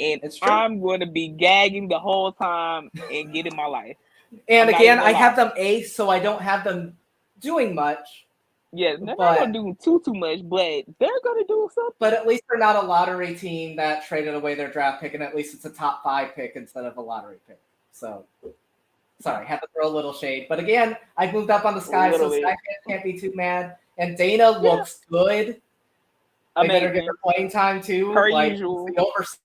And I'm going to be gagging the whole time and getting my life. And again, I have them 8th, so I don't have them doing much. Yeah, they're not going to do too much, but they're going to do something. But at least they're not a lottery team that traded away their draft pick, and at least it's a top 5 pick instead of a lottery pick. So, sorry, had to throw a little shade. But again, I moved up on the Sky, so Sky can't be too mad. And Dana looks good. They better get her playing time, too. Per usual. The overseas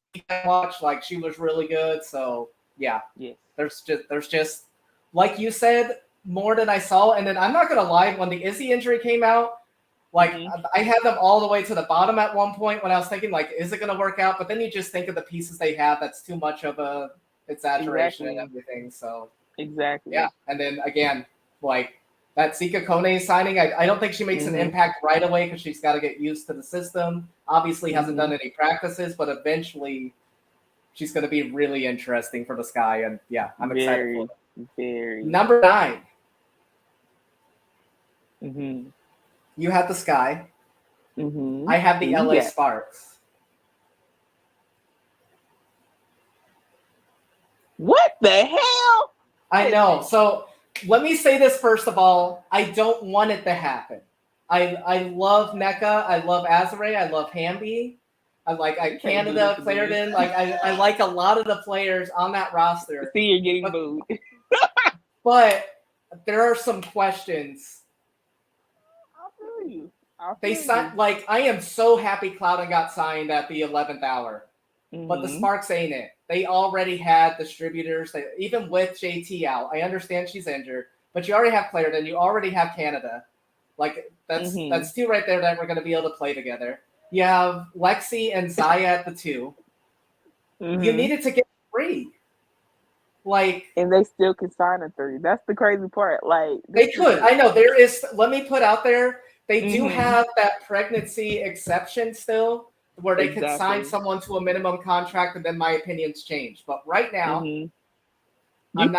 watch, like, she was really good. So, yeah. There's just, like you said, more than I saw. And then I'm not going to lie, when the Izzy injury came out, like, I had them all the way to the bottom at one point when I was thinking, like, is it going to work out? But then you just think of the pieces they have. That's too much of a exaggeration and everything. So, yeah. And then, again, like, that Sika Kone signing, I don't think she makes an impact right away because she's got to get used to the system. Obviously hasn't done any practices, but eventually she's going to be really interesting for the Sky. And, yeah, I'm excited for it. Number 9. You have the Sky. I have the LA Sparks. What the hell? I know. So let me say this first of all. I don't want it to happen. I love NECA. I love Azare. I love Hamby. I Canada, Clarendon. I like a lot of the players on that roster. See, you're getting booed. But there are some questions. I'll feel you. They signed I am so happy Clouden got signed at the 11th hour. But the Sparks ain't it. They already had distributors. Even with JT out, I understand she's injured, but you already have Clarendon. You already have Canada. That's two right there that we're going to be able to play together. You have Lexi and Zaya at the 2. You needed to get 3. And they still can sign a 3. That's the crazy part. They could. I know there is. Let me put out there. They do have that pregnancy exception still, where they can sign someone to a minimum contract, and then my opinions change. But right now, you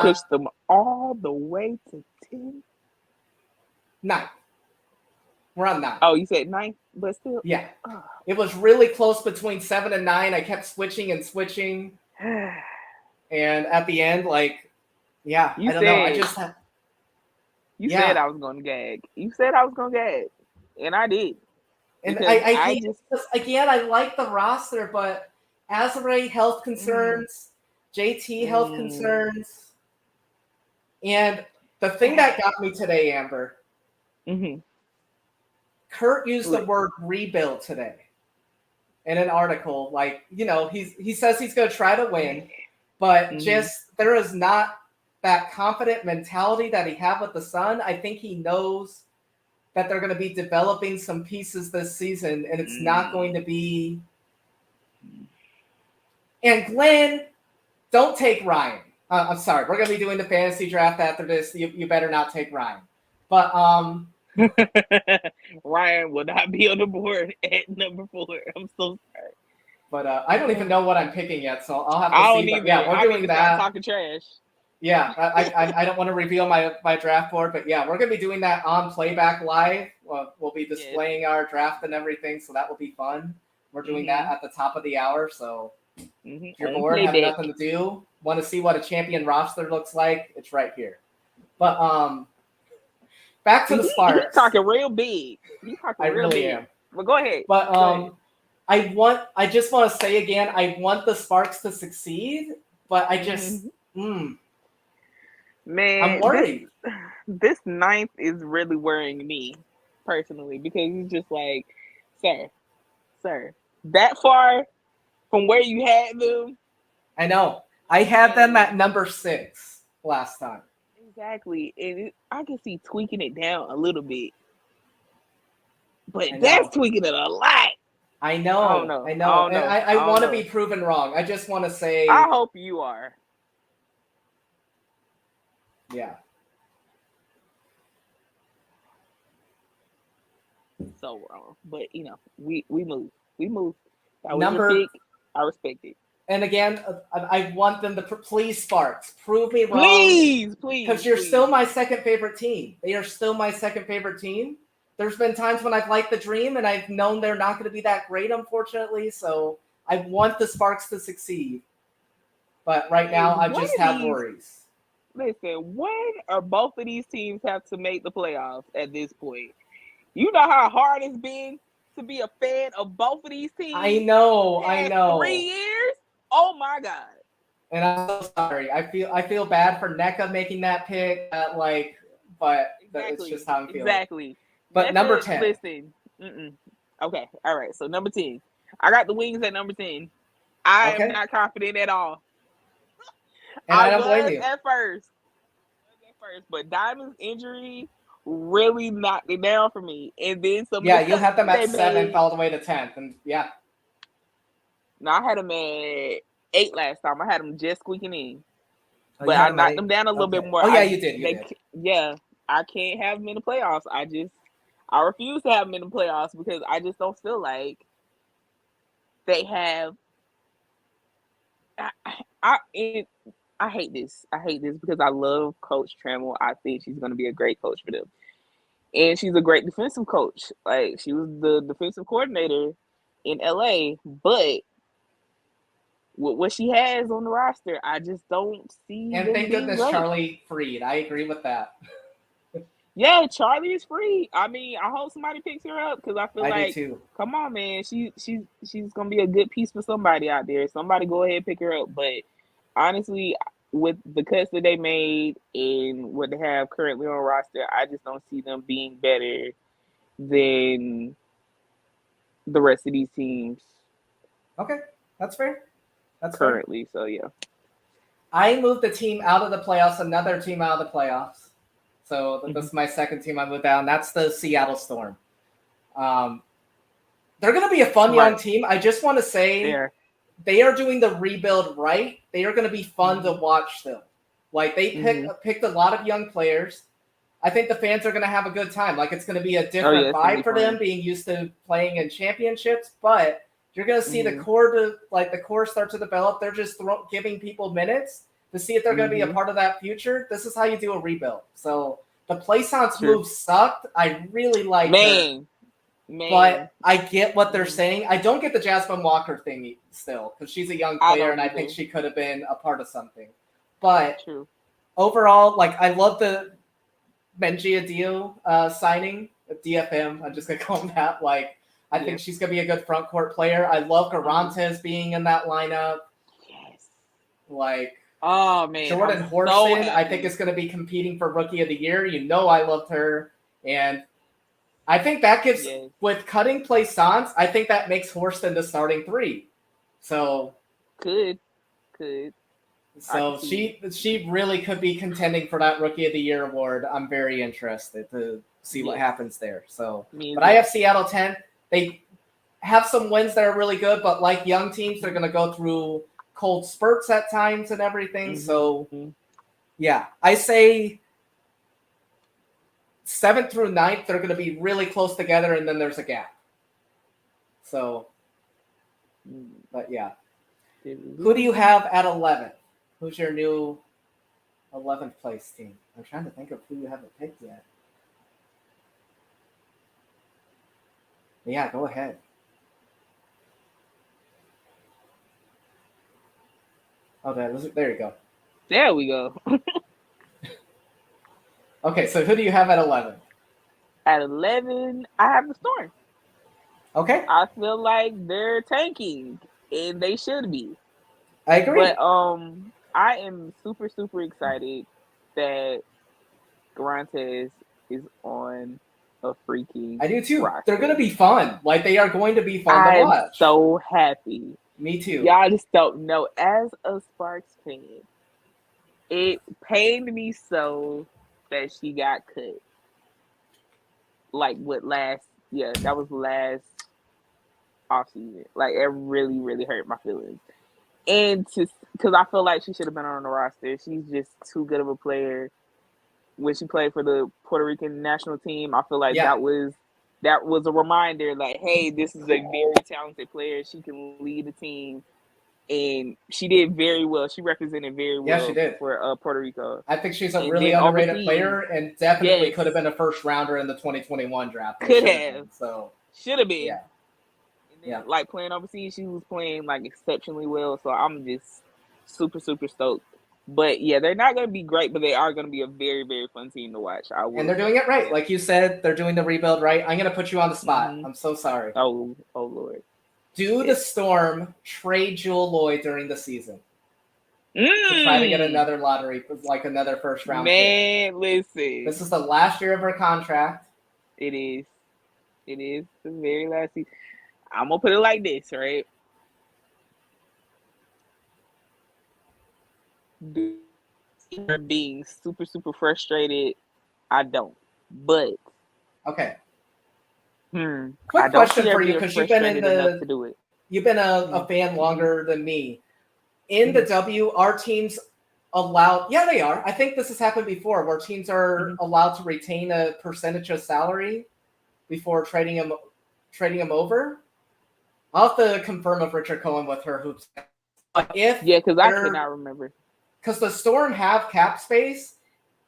pushed them all the way to 10. 9. We're on 9. Oh, you said 9, but still, yeah. It was really close between 7 and 9. I kept switching and switching, and at the end, I don't know. I just said I was gonna gag. You said I was gonna gag, and I did. And I hate this. Again, I like the roster, but Azare health concerns, JT health concerns, and the thing that got me today, Amber, Kurt used the word rebuild today in an article. He says he's going to try to win, but just there is not that confident mentality that he had with the Sun. I think he knows that they're going to be developing some pieces this season, and it's not going to be. And Glenn, don't take Ryan. I'm sorry, we're going to be doing the fantasy draft after this. You better not take Ryan. But Ryan will not be on the board at number 4. I'm so sorry. But I don't even know what I'm picking yet, so I'll have to I see. don't either. Yeah, we're doing that. Talking trash. Yeah, I don't want to reveal my draft board, but yeah, we're going to be doing that on Playback Live. We'll be displaying our draft and everything, so that will be fun. We're doing that at the top of the hour, so if you're bored, have nothing to do, want to see what a champion roster looks like, it's right here. But back to the Sparks. He's talking real big. I really am. But go ahead. But I just want to say again, I want the Sparks to succeed, but I just man, I'm worried. This 9th is really worrying me personally, because it's just like, sir, that far from where you had them. I know. I had them at number 6 last time. Exactly. And I can see tweaking it down a little bit. But that's tweaking it a lot. I know. I know. And I want to be proven wrong. I just want to say. I hope you are. Yeah. So wrong. But, we move. We move. That was your pick. I respect it. And again, I want them to please Sparks. Prove me wrong. Please. Because you're still my second favorite team. They are still my second favorite team. There's been times when I've liked the Dream and I've known they're not going to be that great, unfortunately. So I want the Sparks to succeed. But right now, I just have worries. Listen, when are both of these teams have to make the playoffs at this point? You know how hard it's been to be a fan of both of these teams? I know. 3 years? Oh my God. And I'm so sorry. I feel bad for NECA making that pick. But it's just how I'm feeling. Exactly. But NECA, number 10. Listen. Okay. All right. So number 10. I got the Wings at number 10. I am not confident at all. And I don't blame you. At first. But Diamond's injury really knocked it down for me. And then you'll have them at 7th all the way to 10th. And No, I had them at 8 last time. I had them just squeaking in. But I knocked them down a little bit more. Oh, yeah, you did. Yeah. I can't have them in the playoffs. I refuse to have them in the playoffs because I just don't feel like they have. I hate this. I hate this because I love Coach Trammell. I think she's going to be a great coach for them. And she's a great defensive coach. She was the defensive coordinator in LA. But what she has on the roster, I just don't see And them thank being goodness great. Charlie freed. I agree with that. Yeah, Charlie is free. I mean, I hope somebody picks her up because I feel I do like, too. come on, man, she's gonna be a good piece for somebody out there. Somebody go ahead and pick her up. But honestly, with the cuts that they made and what they have currently on roster, I just don't see them being better than the rest of these teams Okay, that's fair. That's currently. fair. So yeah. I moved the team out of the playoffs, another team out of the playoffs. So this is my second team I moved down. That's the Seattle Storm. They're going to be a fun young team. I just want to say they are doing the rebuild right. They are going to be fun to watch still. Like they picked a lot of young players. I think the fans are going to have a good time. Like it's going to be a different vibe for them, being used to playing in championships. But you're going to see the core start to develop. They're just giving people minutes to see if they're going to be a part of that future. This is how you do a rebuild. So the Plaisance move sucked. I really like her. But I get what they're saying. I don't get the Jasmine Walker thing still because she's a young player and I think she could have been a part of something. But overall, like I love the Mengia Dio signing, DFM. I'm just gonna call him that. Like I think she's gonna be a good front court player. I love Garantes being in that lineup. Yes. Like Jordan Horson, I think is gonna be competing for Rookie of the Year. You know I loved her. And I think that gives with cutting Plaisance, I think that makes Horston the starting three. So could. So she really could be contending for that Rookie of the Year award. I'm very interested to see what happens there. So, but I have Seattle 10. They have some wins that are really good, but like young teams, they're going to go through cold spurts at times and everything. So, yeah, I say 7th through 9th, they're going to be really close together, and then there's a gap. So, but yeah. Who do you have at 11? Who's your new 11th place team? I'm trying to think of who you haven't picked yet. Yeah, go ahead. Oh, there you go. There we go. Okay, so who do you have at 11? At 11, I have the Storm. Okay. I feel like they're tanking, and they should be. I agree. But I am super, super excited that Garantes is on a freaking I do too. roster. They're going to be fun. Like, they are going to be fun to watch. I'm so happy. Me too. Y'all just don't know. As a Sparks fan, it pained me so that she got cut. Like, that was last offseason. Like, it really, really hurt my feelings. And because I feel like she should have been on the roster. She's just too good of a player. When she played for the Puerto Rican national team, I feel like that was a reminder, like, hey, this is a very talented player. She can lead the team. And she did very well. She represented very well she did. For Puerto Rico. I think she's a really underrated player and definitely could have been a first rounder in the 2021 draft. Could have. So should have been. Yeah. And then, like, playing overseas, she was playing like exceptionally well. So I'm just super, super stoked. But yeah, they're not going to be great, but they are going to be a very, very fun team to watch. And they're doing it right. Like you said, they're doing the rebuild right. I'm going to put you on the spot. I'm so sorry. Oh Lord. Do the Storm trade Jewel Lloyd during the season to try to get another lottery, like another first round? Man, listen. This is the last year of her contract. It is. The very last season. I'm going to put it like this, right? Being super, super frustrated, I don't. But okay. Quick question for you, because you've been a fan longer than me. In the W, are teams allowed? Yeah, they are. I think this has happened before, where teams are allowed to retain a percentage of salary before trading him over. I'll have to confirm with Richard Cohen with her hoops. But because I cannot remember. Because the Storm have cap space.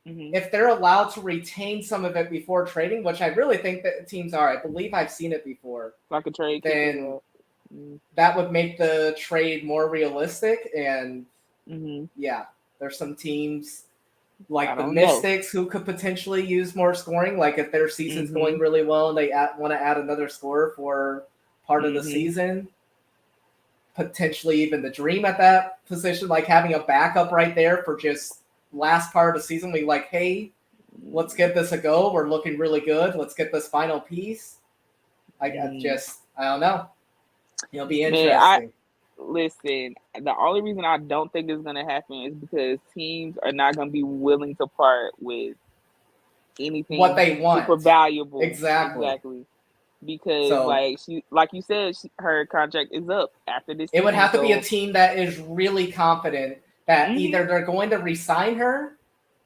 If they're allowed to retain some of it before trading, which I really think that teams are, I believe I've seen it before. Like a trade. Then that would make the trade more realistic. And yeah, there's some teams like the Mystics who could potentially use more scoring. Like if their season's going really well and they want to add another scorer for part of the season, potentially even the Dream at that position, like having a backup right there for just last part of the season. We like, hey, let's give this a go. We're looking really good. Let's get this final piece. I don't know. It'll be interesting. Listen, the only reason I don't think it's going to happen is because teams are not going to be willing to part with anything what they want, super valuable. Exactly. Because like you said, her contract is up after this. It would have to be a team that is really confident that either they're going to re-sign her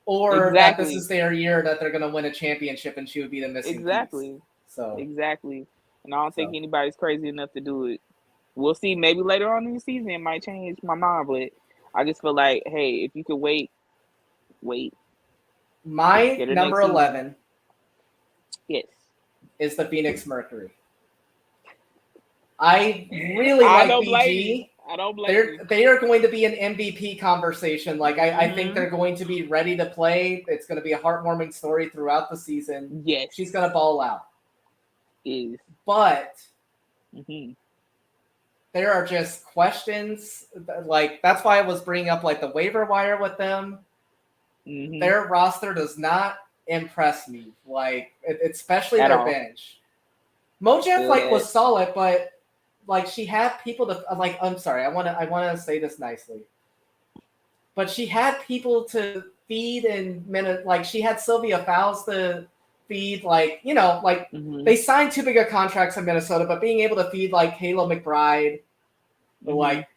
or that this is their year that they're going to win a championship and she would be the missing piece. Exactly. And I don't think anybody's crazy enough to do it. We'll see. Maybe later on in the season it might change my mind, but I just feel like, hey, if you could wait. My number 11 is the Phoenix Mercury. I really like BG. I don't blame you. They are going to be an MVP conversation. Like I think they're going to be ready to play. It's going to be a heartwarming story throughout the season. Yes. She's going to ball out. But there are just questions. Like that's why I was bringing up like the waiver wire with them. Their roster does not impress me. Like especially their bench. Mojang was solid, but like she had people to like. I'm sorry, I want to say this nicely, but she had people to feed in minute. Like she had Sylvia Fowles to feed. Like they signed too big of contracts in Minnesota, but being able to feed like Kayla McBride, like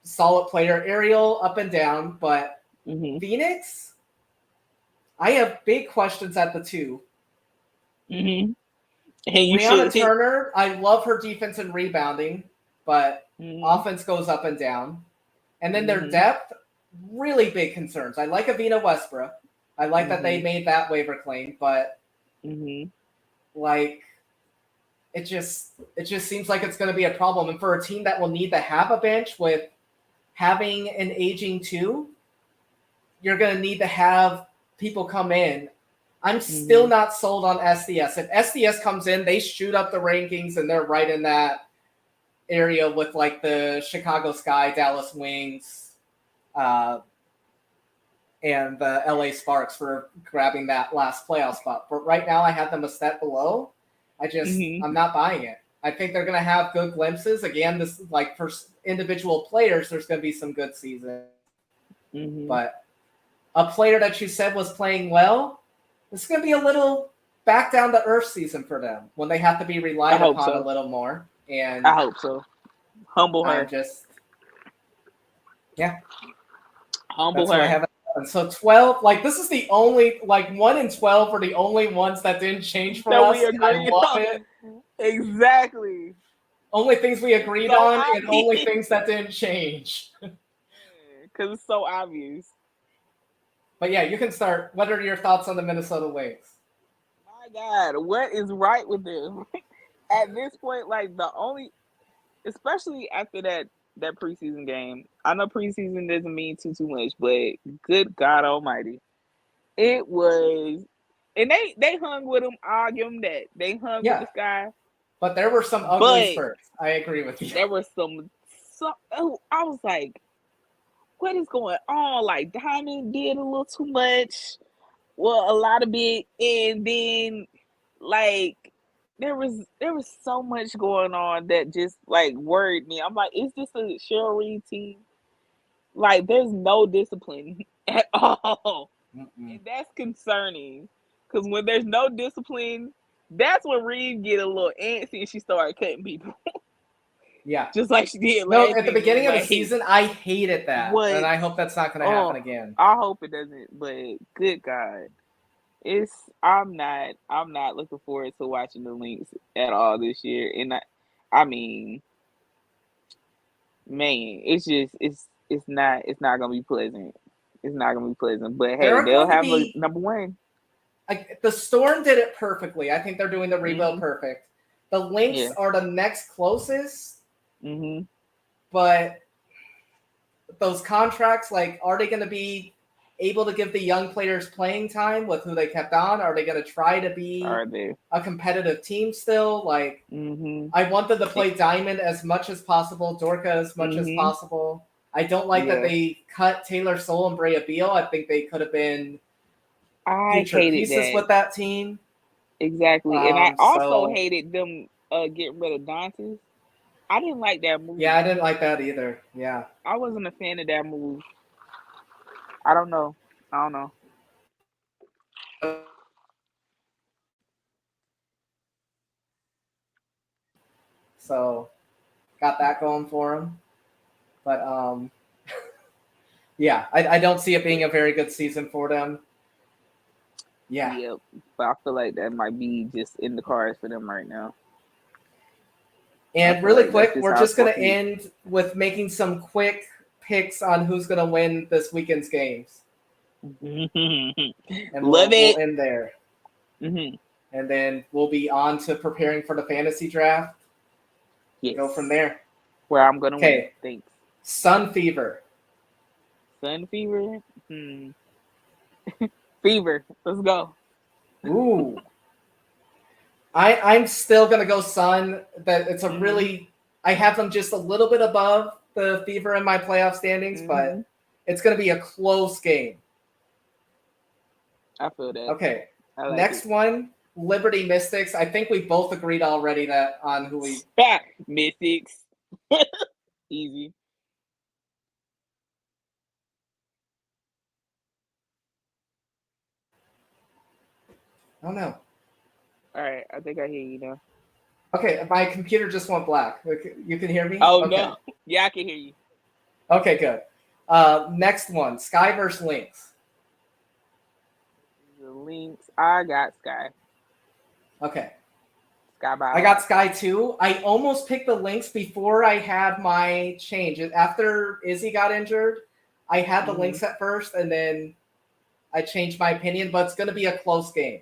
solid player, Ariel up and down, but Phoenix, I have big questions at the 2. Hey, Brianna Turner, I love her defense and rebounding, but offense goes up and down. And then their depth, really big concerns. I like Avina Westbrook. I like that they made that waiver claim, but like it just seems like it's going to be a problem. And for a team that will need to have a bench with having an aging 2, you're going to need to have people come in. I'm still not sold on SDS. If SDS comes in, they shoot up the rankings and they're right in that area with like the Chicago Sky, Dallas Wings, and the LA Sparks for grabbing that last playoff spot. But right now I have them a step below. I'm not buying it. I think they're going to have good glimpses. Again, this like for individual players, there's going to be some good seasons. But a player that you said was playing well, it's going to be a little back down to earth season for them when they have to be relied upon a little more. And I hope so. Humble her. Humble her. So 12, like this is the only, like 1 and 12 are the only ones that didn't change for us. I love it. Exactly. Only things we agreed on and only things that didn't change. Because it's so obvious. But yeah, you can start. What are your thoughts on the Minnesota Wings? My God, what is right with them? At this point, like especially after that preseason game. I know preseason doesn't mean too much, but good God Almighty, it was. And they hung with him. I'll give them that. They hung with this guy. But there were some ugly spurts. I agree with you. There were some. I was like, what is going on? Like Diamond did a little too much. Well, a lot of it, and then like there was so much going on that just like worried me. I'm like, is this a Cheryl Reed team? Like, there's no discipline at all, and that's concerning. Because when there's no discipline, that's when Reed get a little antsy and she started cutting people. Yeah. Just like she did last at the beginning of the season, I hated that. And I hope that's not going to happen again. I hope it doesn't, but good God. I'm not looking forward to watching the Lynx at all this year. And I mean, man, it's not going to be pleasant. It's not going to be pleasant. But hey, they'll have a number 1. The Storm did it perfectly. I think they're doing the rebuild perfect. The Lynx are the next closest. Mm-hmm. But those contracts, like, are they going to be able to give the young players playing time with who they kept on? Are they going to try to be Are they? a competitive team still? Like, Mm-hmm. I want them to play Diamond as much as possible, Dorka as much as possible. I don't like that they cut Taylor Soul and Brea Beal. I think they could have been future pieces with that team. Exactly. And I also hated them getting rid of Dantes. I didn't like that move. Yeah, I didn't like that either. Yeah. I wasn't a fan of that move. I don't know. So, got that going for him. But, yeah, I don't see it being a very good season for them. Yeah. Yep. But I feel like that might be just in the cards for them right now. And really quick, we're just going to end with making some quick picks on who's going to win this weekend's games. And we'll end there. Mm-hmm. And then we'll be on to preparing for the fantasy draft. Yes. Go from there. Where I'm going to win. Thanks. Sun Fever. Sun Fever? Fever. Let's go. Ooh. I'm still going to go Sun. That it's a really... I have them just a little bit above the Fever in my playoff standings, but it's going to be a close game. I feel that. Okay. Next one, Liberty Mystics. I think we both agreed already that on who we... Mystics. Easy. Oh, no. All right. I think I hear you now. Okay. My computer just went black. You can hear me? Oh, okay. No. Yeah, I can hear you. Okay, good. Next one, Sky versus Lynx. The Lynx. I got Sky. Okay. Sky by I got Sky too. I almost picked the Lynx before I had my change. After Izzy got injured, I had the Lynx at first, and then I changed my opinion, but it's going to be a close game.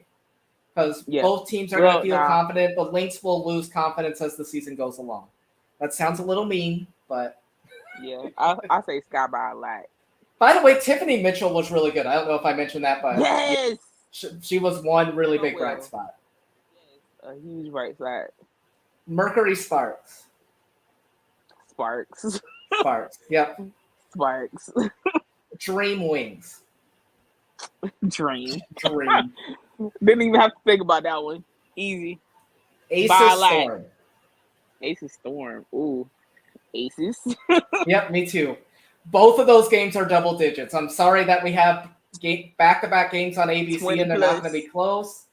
Because both teams are going to feel confident. The Lynx will lose confidence as the season goes along. That sounds a little mean, but... Yeah, I say Sky by a lot. By the way, Tiffany Mitchell was really good. I don't know if I mentioned that, but yes, she was one really big bright spot. Yes, a huge bright spot. Mercury Sparks. Sparks. Yep. Sparks. Dream Wings. Dream. Didn't even have to think about that one. Easy. Aces Storm. Aces Storm. Ooh. Aces. Yep, me too. Both of those games are double digits. I'm sorry that we have back-to-back games on ABC and they're not going to be close.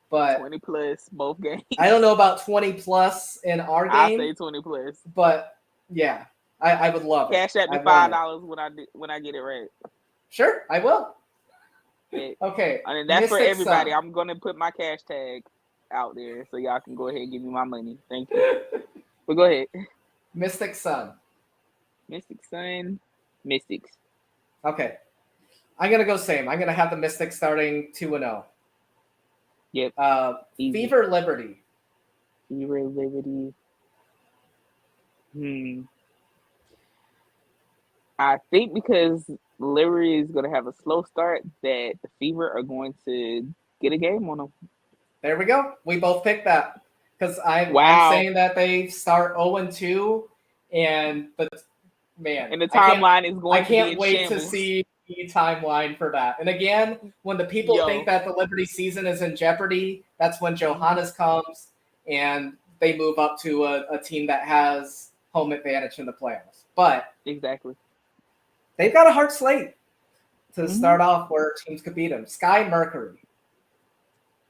But 20 plus both games. I don't know about 20 plus in our game. I say 20 plus. But yeah, I would love Cash it. Cash at me $5 when I get it right. Sure, I will. Okay. I mean, that's for everybody. I'm gonna put my cash tag out there so y'all can go ahead and give me my money. Thank you. But go ahead. Mystic Sun. Mystics. Okay. I'm gonna go same. I'm gonna have the Mystics starting 2-0. Yep. Fever Liberty. I think because Liberty is going to have a slow start, that the Fever are going to get a game on them. There we go. We both picked that because I'm saying that they start 0-2, and the timeline is going. I can't wait to see the timeline for that. And again, when the people think that the Liberty season is in jeopardy, that's when Johannes comes and they move up to a team that has home advantage in the playoffs. But exactly. They've got a hard slate to start off where teams could beat them. Sky Mercury.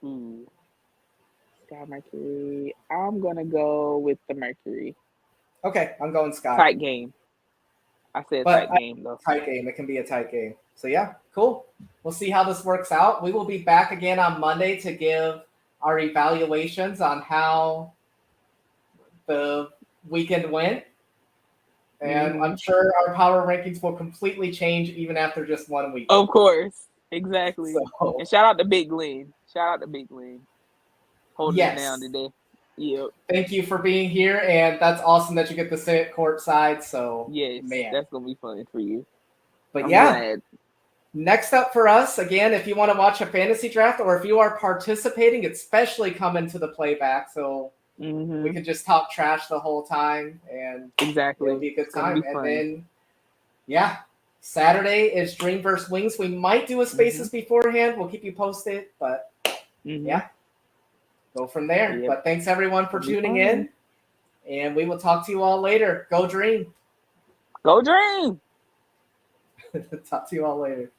Sky Mercury. I'm going to go with the Mercury. Okay, I'm going Sky. Tight game. I said tight game, though. Tight game. It can be a tight game. So, yeah, cool. We'll see how this works out. We will be back again on Monday to give our evaluations on how the weekend went. And I'm sure our power rankings will completely change even after just 1 week. Of course. Exactly. And shout out to Big Glenn. Holding it down today. Yep. Thank you for being here, and that's awesome that you get to sit courtside. So, Yes, man. that's gonna be fun for you. But I'm yeah, glad. next up for us, again, if you want to watch a fantasy draft or if you are participating, especially come into the playback. So we can just talk trash the whole time, and Exactly. it'll be a good It's gonna time. be And fun. then, yeah, Saturday is Dream vs. Wings. We might do a Spaces beforehand. We'll keep you posted, but yeah, go from there. Yep. But thanks everyone for It'll be tuning fun. in, and we will talk to you all later. Go Dream. Go Dream. Talk to you all later.